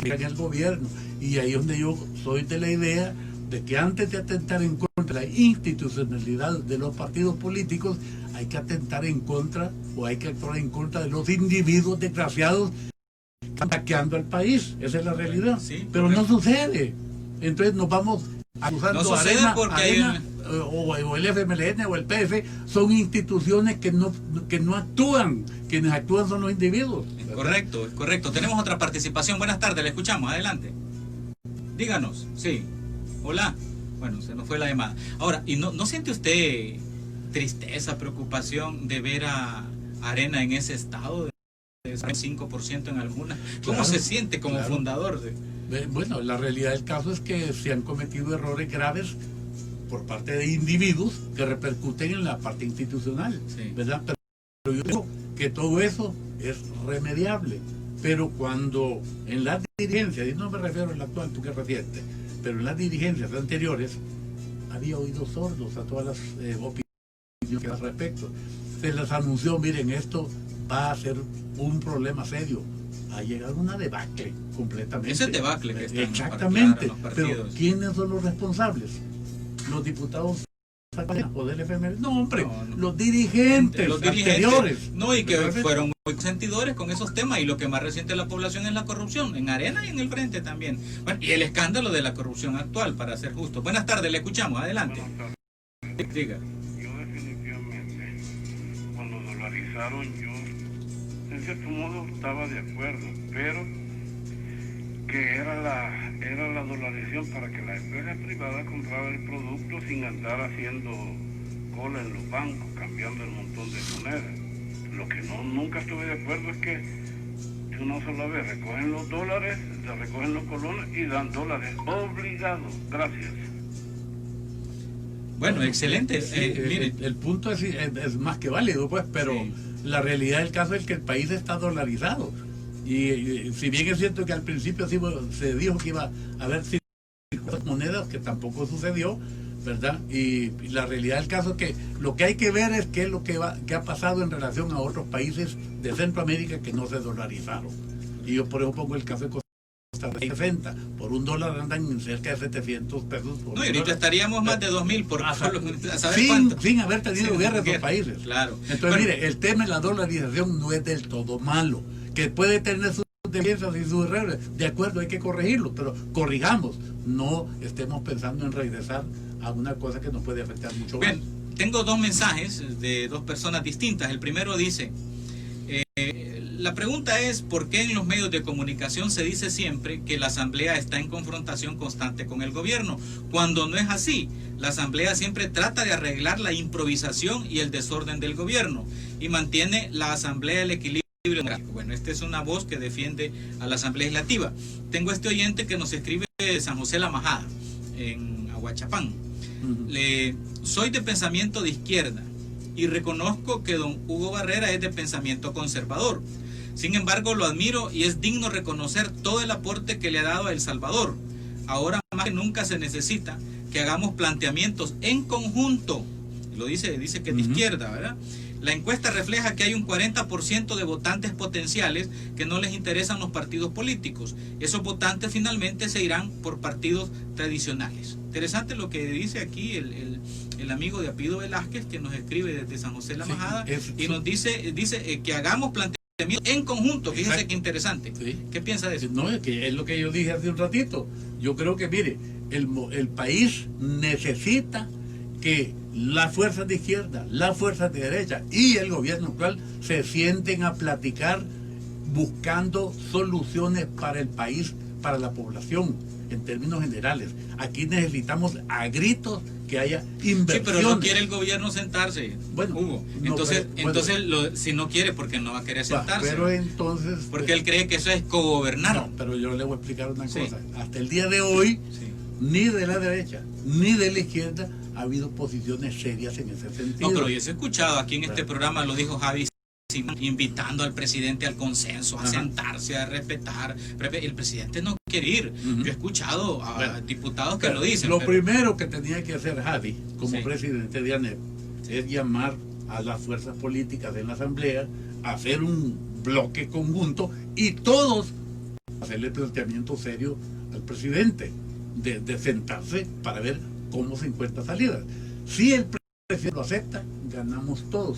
que están en el gobierno. Y ahí es donde yo soy de la idea de que antes de atentar en contra de la institucionalidad de los partidos políticos, hay que atentar en contra, o hay que actuar en contra de los individuos desgraciados que están saqueando al país. Esa es la realidad. Sí, pero no sucede. Entonces nos vamos acusando no a Arena, porque o el FMLN o el PF, son instituciones que no actúan. Quienes actúan son los individuos. Correcto, es correcto. Tenemos otra participación. Buenas tardes, le escuchamos. Adelante. Díganos. Sí. Hola. Bueno, se nos fue la llamada. Ahora, ¿y no siente usted tristeza, preocupación de ver a Arena en ese estado de 5% en algunas? ¿Cómo Claro, se siente como claro. fundador? Bueno, la realidad del caso es que se han cometido errores graves por parte de individuos que repercuten en la parte institucional, Sí. ¿verdad? Pero yo digo que todo eso es remediable. Pero cuando en las dirigencias, y no me refiero al actual, tú que reciente, pero en las dirigencias anteriores había oídos sordos a todas las opiniones al respecto. Se les anunció, miren, esto va a ser un problema serio. Ha llegado una debacle completamente. Ese debacle que está exactamente. en los Pero partidos. ¿quiénes son los responsables? Los diputados o del FML. No, hombre, No. los dirigentes anteriores. No, y que fueron muy consentidores con esos temas, y lo que más resiente la población es la corrupción, en Arena y en el Frente también. Bueno, y el escándalo de la corrupción actual, para ser justo. Buenas tardes, le escuchamos, adelante. Diga. Yo definitivamente, cuando dolarizaron, yo en cierto modo estaba de acuerdo, pero que era la dolarización para que la empresa privada comprara el producto sin andar haciendo cola en los bancos, cambiando el montón de monedas. Lo que nunca estuve de acuerdo es que de una sola vez recogen los dólares, se recogen los colones y dan dólares obligados. Gracias. Bueno, excelente. Mire. El punto es más que válido, pues, pero Sí. la realidad del caso es que el país está dolarizado. Y si bien es cierto que al principio se dijo que iba a haber ciertas monedas, que tampoco sucedió, ¿verdad? Y la realidad del caso es que lo que hay que ver es qué es lo que ha pasado en relación a otros países de Centroamérica que no se dolarizaron. Y yo por eso pongo el caso de Costa Rica, 60, por $1 andan en cerca de 700 pesos. Por No, y ahorita $1. estaríamos más de 2.000 por a saber sin haber tenido Sin guerra en guerra, los países. claro. Entonces, Bueno. mire, el tema de la dolarización no es del todo malo, que puede tener sus deficiencias y sus errores. De acuerdo, hay que corregirlo, pero corrijamos. No estemos pensando en regresar a una cosa que nos puede afectar mucho más. Bien, tengo dos mensajes de dos personas distintas. El primero dice, la pregunta es, ¿por qué en los medios de comunicación se dice siempre que la Asamblea está en confrontación constante con el gobierno? Cuando no es así, la Asamblea siempre trata de arreglar la improvisación y el desorden del gobierno y mantiene la Asamblea el equilibrio. Bueno, esta es una voz que defiende a la Asamblea Legislativa. Tengo este oyente que nos escribe de San José La Majada, en Aguachapán. Soy de pensamiento de izquierda y reconozco que don Hugo Barrera es de pensamiento conservador. Sin embargo, lo admiro y es digno reconocer todo el aporte que le ha dado a El Salvador. Ahora más que nunca se necesita que hagamos planteamientos en conjunto. Lo dice que es de izquierda, ¿verdad? La encuesta refleja que hay un 40% de votantes potenciales que no les interesan los partidos políticos. Esos votantes finalmente se irán por partidos tradicionales. Interesante lo que dice aquí el amigo de apellido Velázquez, que nos escribe desde San José de la Majada, y nos dice que hagamos planteamientos en conjunto. Fíjese Exacto. qué interesante. Sí. ¿Qué piensa de eso? No, es lo que yo dije hace un ratito. Yo creo que, mire, el país necesita que las fuerzas de izquierda, las fuerzas de derecha y el gobierno actual se sienten a platicar buscando soluciones para el país, para la población. en términos generales. Aquí necesitamos a gritos que haya inversiones. Sí, pero no quiere el gobierno sentarse, bueno, Hugo. no, Entonces si no quiere, porque no va a querer sentarse. Pero entonces... Porque él cree que eso es cogobernar. No, pero yo le voy a explicar una Sí. cosa. Hasta el día de hoy, Sí. ni de la derecha, ni de la izquierda, ha habido posiciones serias en ese sentido. No, pero yo he escuchado aquí en este Claro. programa, lo dijo Javi, invitando al presidente al consenso, a Ajá. sentarse, a respetar. El presidente no quiere ir. Ujú. Yo he escuchado a Bueno, diputados que Pero lo dicen. Lo pero- primero que tenía que hacer Javi, como Sí. presidente de ANEP, es llamar a las fuerzas políticas de la Asamblea a hacer un bloque conjunto y todos hacerle planteamiento serio al presidente de sentarse para ver cómo se encuentra salida. Si el presidente lo acepta, ganamos todos.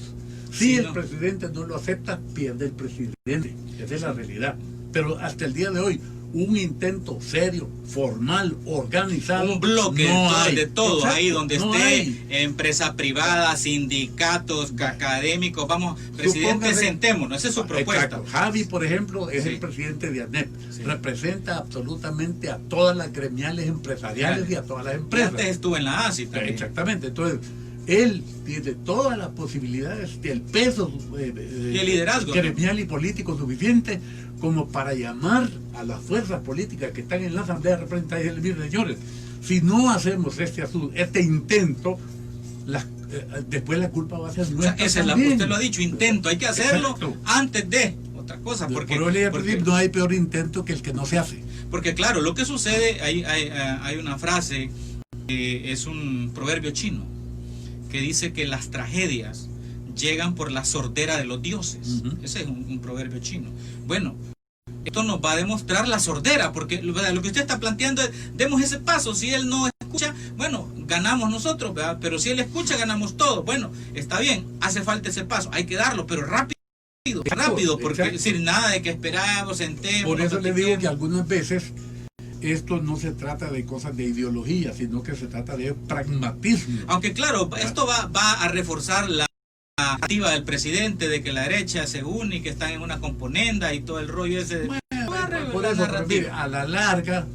Si Sí, el no. presidente no lo acepta, pierde el presidente. Esa es la realidad. Pero hasta el día de hoy, un intento serio, formal, organizado. Un bloque no de hay. todo, Exacto, ahí donde no esté hay. empresa privada, sindicatos, académicos, vamos, presidente, Supóngase- sentémonos, esa es su propuesta. Exacto. Javi, por ejemplo, es Sí. el presidente de ANEP. Sí. Representa absolutamente a todas las gremiales empresariales y a todas las Y empresas. antes estuvo en la ASI también. Exactamente. Entonces, él tiene todas las posibilidades, el peso Y el liderazgo, gremial y político suficiente como para llamar a las fuerzas políticas que están en la Asamblea Representativa y decirles, miren, señores, si no hacemos este intento, después la culpa va a ser O sea, nuestra. esa es también. usted lo ha dicho, intento, hay que hacerlo Exacto. antes de otra cosa, porque, Por el principio, no hay peor intento que el que no se hace. porque claro, lo que sucede, hay una frase, que es un proverbio chino, que dice que las tragedias llegan por la sordera de los dioses. Ujú. Ese es un proverbio chino. Bueno, esto nos va a demostrar la sordera, porque lo que usted está planteando es, demos ese paso, si él no escucha, bueno, ganamos nosotros, ¿verdad? Pero si él escucha, ganamos todos. Bueno, está bien, hace falta ese paso, hay que darlo, pero rápido, porque Exacto. sin nada de que esperamos, sentemos. Por eso le digo platiquemos. que algunas veces esto no se trata de cosas de ideología, sino que se trata de pragmatismo. Aunque claro, esto va a reforzar la activa del presidente de que la derecha se une y que están en una componenda y todo el rollo ese de... Por la eso, pero narrativa. mire, a la larga,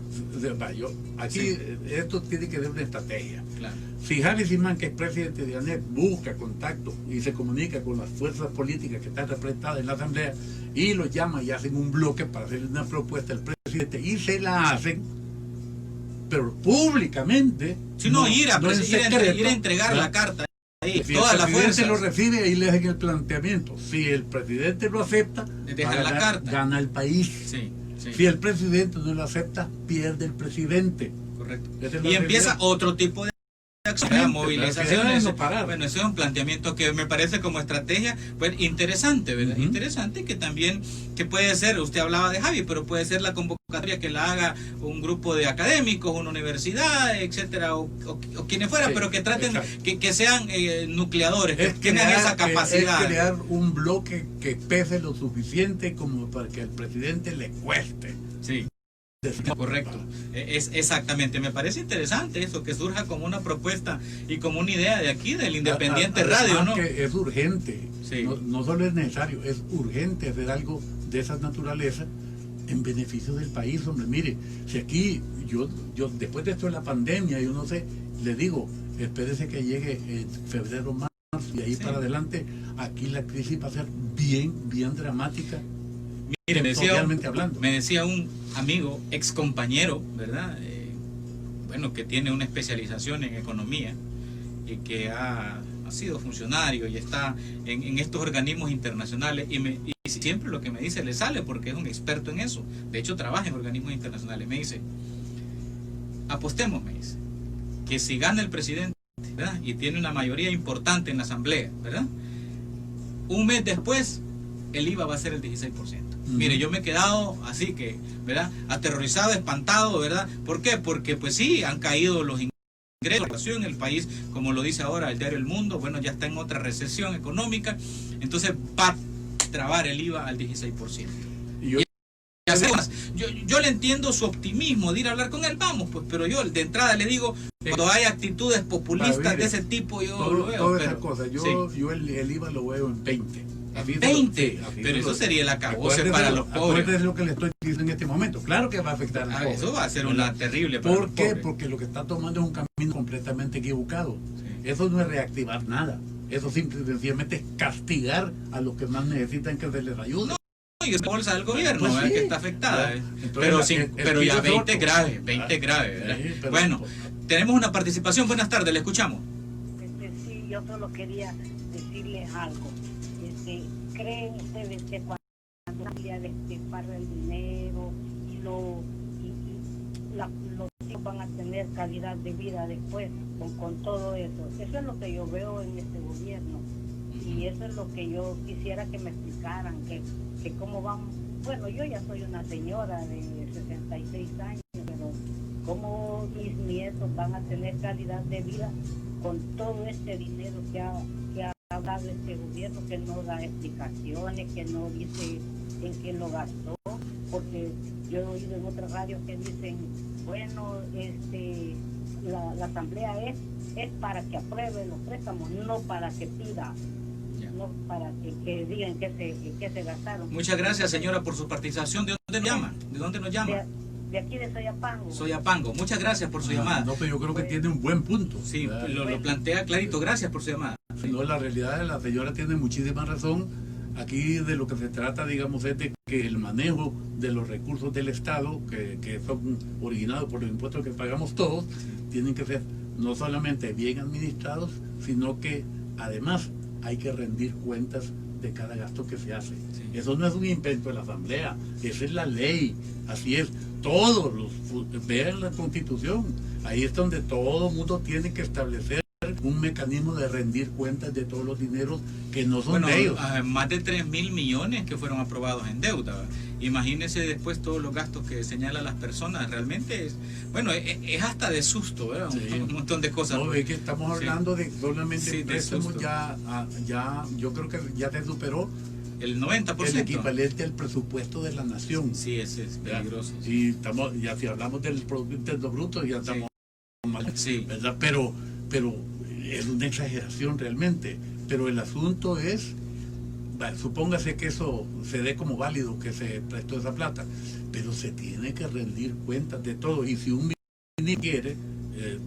aquí Sí. esto tiene que ser una estrategia. Claro. Si Javi Simán, que es presidente de ANEP, busca contacto y se comunica con las fuerzas políticas que están representadas en la Asamblea y los llama y hacen un bloque para hacerle una propuesta al presidente y se la hacen, pero públicamente, Si no, ir a en secreto, ir a entregar ¿verdad? la carta ahí, Si todas el las presidente fuerzas. lo recibe y le hacen el planteamiento. Si el presidente lo acepta, Dejan va a la ganar- carta. gana el país. Sí, sí, Si el presidente no lo acepta, pierde el presidente. correcto. Esa es la Y empieza realidad. otro tipo de Exactamente, movilizaciones. no parar. Bueno, ese es un planteamiento que me parece como estrategia pues interesante, ¿verdad? Ujú. Interesante, que también que puede ser, usted hablaba de Javi, pero puede ser la convocatoria que la haga un grupo de académicos, una universidad, etcétera, o quienes fueran, Sí, pero que traten, exacto. que sean nucleadores, que tengan esa capacidad. Es crear un bloque que pese lo suficiente como para que al presidente le cueste. Sí. Correcto, es exactamente, me parece interesante eso, que surja como una propuesta y como una idea de aquí, del Independiente Radio, ¿no? Que es urgente, Sí. no solo es necesario, es urgente hacer algo de esa naturaleza en beneficio del país, hombre. Mire, si aquí, yo después de esto de la pandemia, yo no sé, le digo, espérese que llegue en febrero, marzo, y ahí Sí. para adelante, aquí la crisis va a ser bien dramática. Mire, Socialmente hablando. me decía un amigo, ex compañero, ¿verdad? Bueno, que tiene una especialización en economía y que ha sido funcionario y está en estos organismos internacionales y siempre lo que me dice le sale porque es un experto en eso. De hecho, trabaja en organismos internacionales. Me dice, apostemos, me dice, que si gana el presidente, ¿verdad? Y tiene una mayoría importante en la asamblea, ¿verdad? Un mes después, el IVA va a ser el 16%. Mire, yo me he quedado así que, ¿verdad? Aterrorizado, espantado, ¿verdad? ¿Por qué? Porque pues sí, han caído los ingresos en el país, como lo dice ahora el diario El Mundo, bueno, ya está en otra recesión económica, entonces va a trabar el IVA al 16%. Y yo, Yo le entiendo su optimismo de ir a hablar con él, vamos, pues, pero yo de entrada le digo, cuando hay actitudes populistas mire, de ese tipo, yo lo veo. toda pero, esa cosa, sí. yo el IVA lo veo en 20. Así 20, sí, así pero se eso lo- sería el acabose acuérdese- para los pobres. acuérdese lo que le estoy diciendo en este momento. Claro que va a afectar a los pobres. Eso va a ser una terrible para ¿Por los qué? pobres. Porque lo que está tomando es un camino completamente equivocado. Sí. Eso no es reactivar nada. Eso sencillamente es castigar a los que más necesitan que se les ayude. No, y es bolsa del gobierno, Pues ¿verdad? sí. Que está afectada. Entonces, Pero, el pero ya tiro es 20 otro. graves, 20 graves, ¿verdad? Sí, pero- Bueno, tenemos una participación. Buenas tardes, le escuchamos. Sí, yo solo quería decirles algo. ¿Creen ustedes que cuando la familia despilfarra el dinero y los hijos van a tener calidad de vida después con todo eso? Eso es lo que yo veo en este gobierno y eso es lo que yo quisiera que me explicaran, que cómo van. Bueno, yo ya soy una señora de 66 años, pero cómo mis nietos van a tener calidad de vida con todo este dinero que ha dado este gobierno, que no da explicaciones, que no dice en qué lo gastó, porque yo he oído en otras radios que dicen, bueno, la asamblea es para que apruebe los préstamos, no para que pida, no para que digan que se gastaron. Muchas gracias, señora, por su participación. ¿De dónde nos llama? ¿De dónde nos llama? De aquí de Soyapango. Soyapango. Muchas gracias por su llamada. No, pero yo creo que tiene un buen punto. Sí, lo plantea clarito. Gracias por su llamada. Sí. No, la realidad de la señora tiene muchísima razón. Aquí de lo que se trata, digamos, es de que el manejo de los recursos del Estado, que son originados por los impuestos que pagamos todos, tienen que ser no solamente bien administrados, sino que además hay que rendir cuentas de cada gasto que se hace. Sí. Eso no es un invento de la Asamblea, esa es la ley, así es. Todos vean la Constitución, ahí es donde todo el mundo tiene que establecer un mecanismo de rendir cuentas de todos los dineros que no son Bueno, de ellos. más de 3.000 millones que fueron aprobados en deuda. ¿verdad? Imagínense después todos los gastos que señalan las personas. Realmente es hasta de susto, ¿verdad? Sí. Un montón de cosas. No, es que estamos hablando de solamente Sí, de préstamos, susto. ya, yo creo que ya se superó El 90%. el equivalente al presupuesto de la nación. Sí, ese es ¿verdad? peligroso. Y estamos, ya si hablamos del Producto Interno Bruto, ya estamos mal, Sí. ¿verdad? Pero es una exageración realmente. Pero el asunto es, supóngase que eso se dé como válido, que se prestó esa plata, pero se tiene que rendir cuentas de todo. Y si un ministro quiere,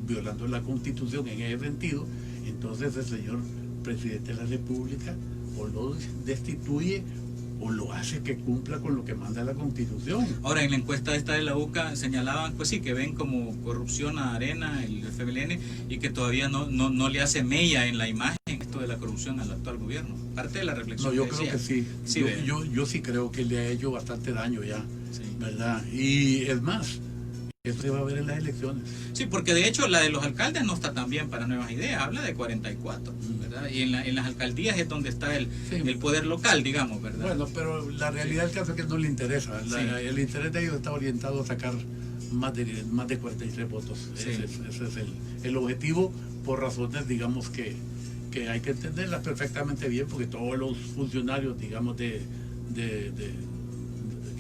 violando la Constitución en ese sentido, entonces el señor presidente de la República o lo destituye o lo hace que cumpla con lo que manda la Constitución. Ahora, en la encuesta esta de la UCA señalaban, pues sí, que ven como corrupción a Arena, el FMLN, y que todavía no le hace mella en la imagen esto de la corrupción al actual gobierno. Parte de la reflexión. No, yo que creo decía. que sí. Sí, ve. yo sí creo que le ha hecho bastante daño ya, Sí. ¿verdad? Y es más, eso se va a ver en las elecciones. Sí, porque de hecho la de los alcaldes no está tan bien para Nuevas Ideas, habla de 44, ¿verdad? Y en las alcaldías es donde está el poder local, digamos, ¿verdad? Bueno, pero la realidad del caso es que no le interesa. Sí. El interés de ellos está orientado a sacar más de 43 votos. Sí. Ese es el objetivo, por razones, digamos, que hay que entenderlas perfectamente bien, porque todos los funcionarios, digamos, que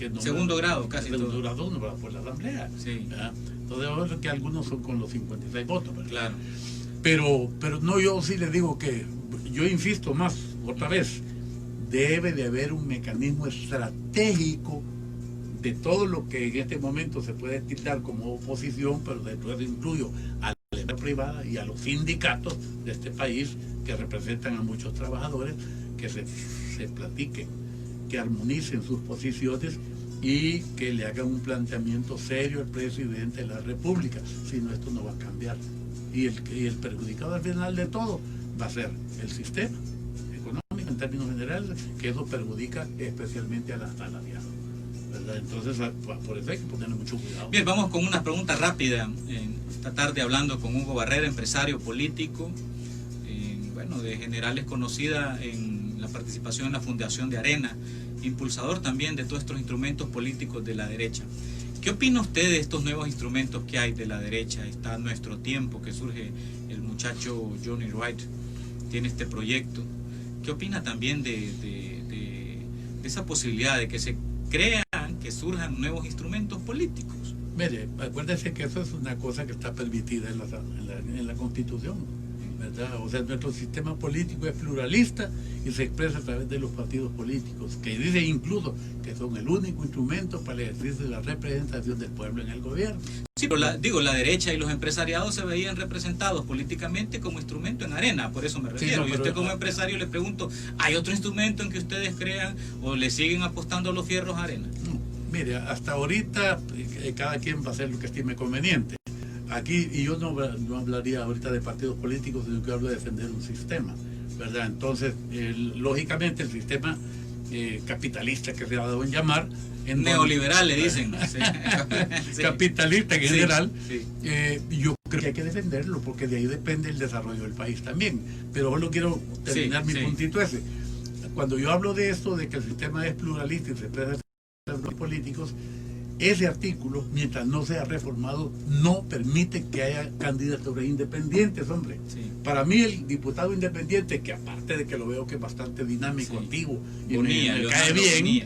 no, Segundo grado, casi segundo todo. grado no, por la Asamblea. Sí. ¿verdad? Entonces, que algunos son con los 56 votos. ¿verdad? Claro. Pero no, yo sí le digo que, yo insisto más, otra vez, debe de haber un mecanismo estratégico de todo lo que en este momento se puede tildar como oposición, pero dentro de eso incluyo a la empresa privada y a los sindicatos de este país que representan a muchos trabajadores, que se platiquen, que armonicen sus posiciones y que le hagan un planteamiento serio al presidente de la República. Si no, esto no va a cambiar. Y el perjudicado al final de todo va a ser el sistema económico en términos generales, que eso perjudica especialmente al asalariado, ¿verdad? Entonces, por eso hay que ponerle mucho cuidado. Bien, vamos con una pregunta rápida. Esta tarde hablando con Hugo Barrera, empresario político, bueno, de Generales conocida en la participación en la fundación de Arena, impulsador también de todos estos instrumentos políticos de la derecha. ¿Qué opina usted de estos nuevos instrumentos que hay de la derecha? Está Nuestro Tiempo, que surge el muchacho Johnny Wright, tiene este proyecto. ¿Qué opina también de esa posibilidad de que se crean, que surjan nuevos instrumentos políticos? Mire, acuérdese que eso es una cosa que está permitida en la Constitución. ¿verdad? O sea, nuestro sistema político es pluralista y se expresa a través de los partidos políticos, que dicen incluso que son el único instrumento para el ejercicio de la representación del pueblo en el gobierno. Sí, pero la derecha y los empresariados se veían representados políticamente como instrumento en Arena, por eso me refiero. Sí, no, y usted como empresario le pregunto, ¿hay otro instrumento en que ustedes crean o le siguen apostando los fierros a Arena? No, mire, hasta ahorita cada quien va a hacer lo que estime conveniente. Aquí, y yo no hablaría ahorita de partidos políticos, sino que hablo de defender un sistema, ¿verdad? Entonces, lógicamente el sistema capitalista que se ha dado en llamar... Neoliberal le dicen. Sí. Capitalista en general, sí. Yo creo que hay que defenderlo, porque de ahí depende el desarrollo del país también. Pero solo quiero terminar mi puntito ese. Cuando yo hablo de esto, de que el sistema es pluralista y se expresa en los políticos, ese artículo, mientras no sea reformado, no permite que haya candidaturas independientes, hombre. Sí. Para mí el diputado independiente, que aparte de que lo veo que es bastante dinámico, antiguo, y me cae bien,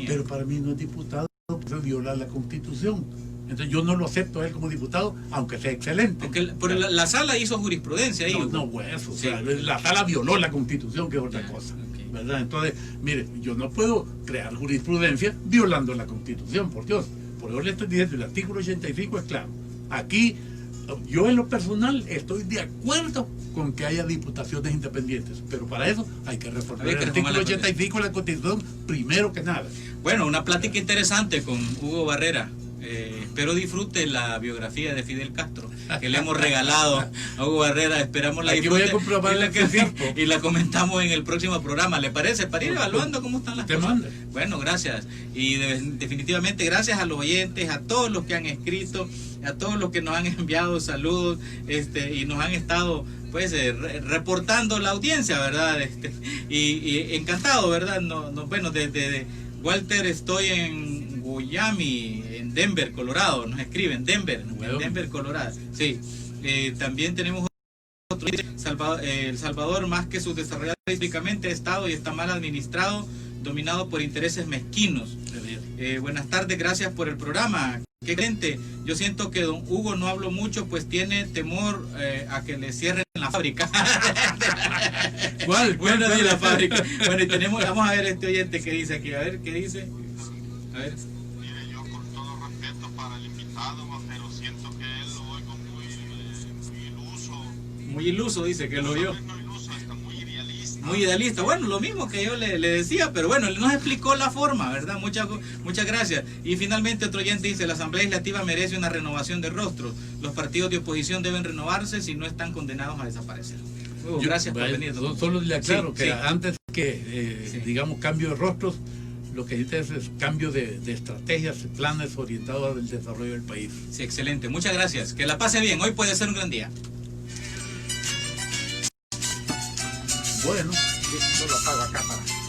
pero para mí no es diputado, porque viola la Constitución. Entonces yo no lo acepto a él como diputado, aunque sea excelente. Pero la sala hizo jurisprudencia ahí. No, eso, o sea, la sala violó la Constitución, que es otra cosa. ¿Verdad? Entonces, mire, yo no puedo crear jurisprudencia violando la Constitución, por Dios. Por eso le estoy diciendo, el artículo 85 es claro. Aquí, yo en lo personal estoy de acuerdo con que haya diputaciones independientes, pero para eso hay que reformar el artículo 85 de la Constitución primero que nada. Bueno, una plática interesante con Hugo Barrera. Espero disfrute la biografía de Fidel Castro que le hemos regalado a Hugo Barrera. Esperamos la disfrute y la comentamos en el próximo programa, ¿le parece? Para ir evaluando cómo están las cosas. Bueno, gracias. Y definitivamente gracias a los oyentes, a todos los que han escrito, a todos los que nos han enviado saludos y nos han estado pues reportando la audiencia, ¿verdad? Y encantado, ¿verdad? Bueno, desde Walter estoy en Miami, en Denver, Colorado, nos escriben, Denver, Colorado. Sí, también tenemos otro, El Salvador, más que subdesarrollado históricamente, ha estado y está mal administrado, dominado por intereses mezquinos. Buenas tardes, gracias por el programa. Qué gente, yo siento que don Hugo no habló mucho, pues tiene temor a que le cierren la fábrica. ¿Cuál? Bueno, de la fábrica. Bueno, y vamos a ver este oyente que dice aquí, a ver, ¿qué dice? A ver. Mire, yo con todo respeto para el invitado, pero siento que él lo oigo muy iluso. Muy iluso, dice que lo vio. No iluso, está muy idealista. Muy idealista, bueno, lo mismo que yo le decía, pero bueno, él nos explicó la forma, ¿verdad? Muchas gracias. Y finalmente otro oyente dice, la Asamblea Legislativa merece una renovación de rostros. Los partidos de oposición deben renovarse si no están condenados a desaparecer. Gracias por venir. Solo le aclaro que antes que, digamos, cambio de rostros, lo que necesita es cambio de estrategias, planes orientados al desarrollo del país. Sí, excelente. Muchas gracias. Que la pase bien. Hoy puede ser un gran día. Bueno. Yo lo pago acá para...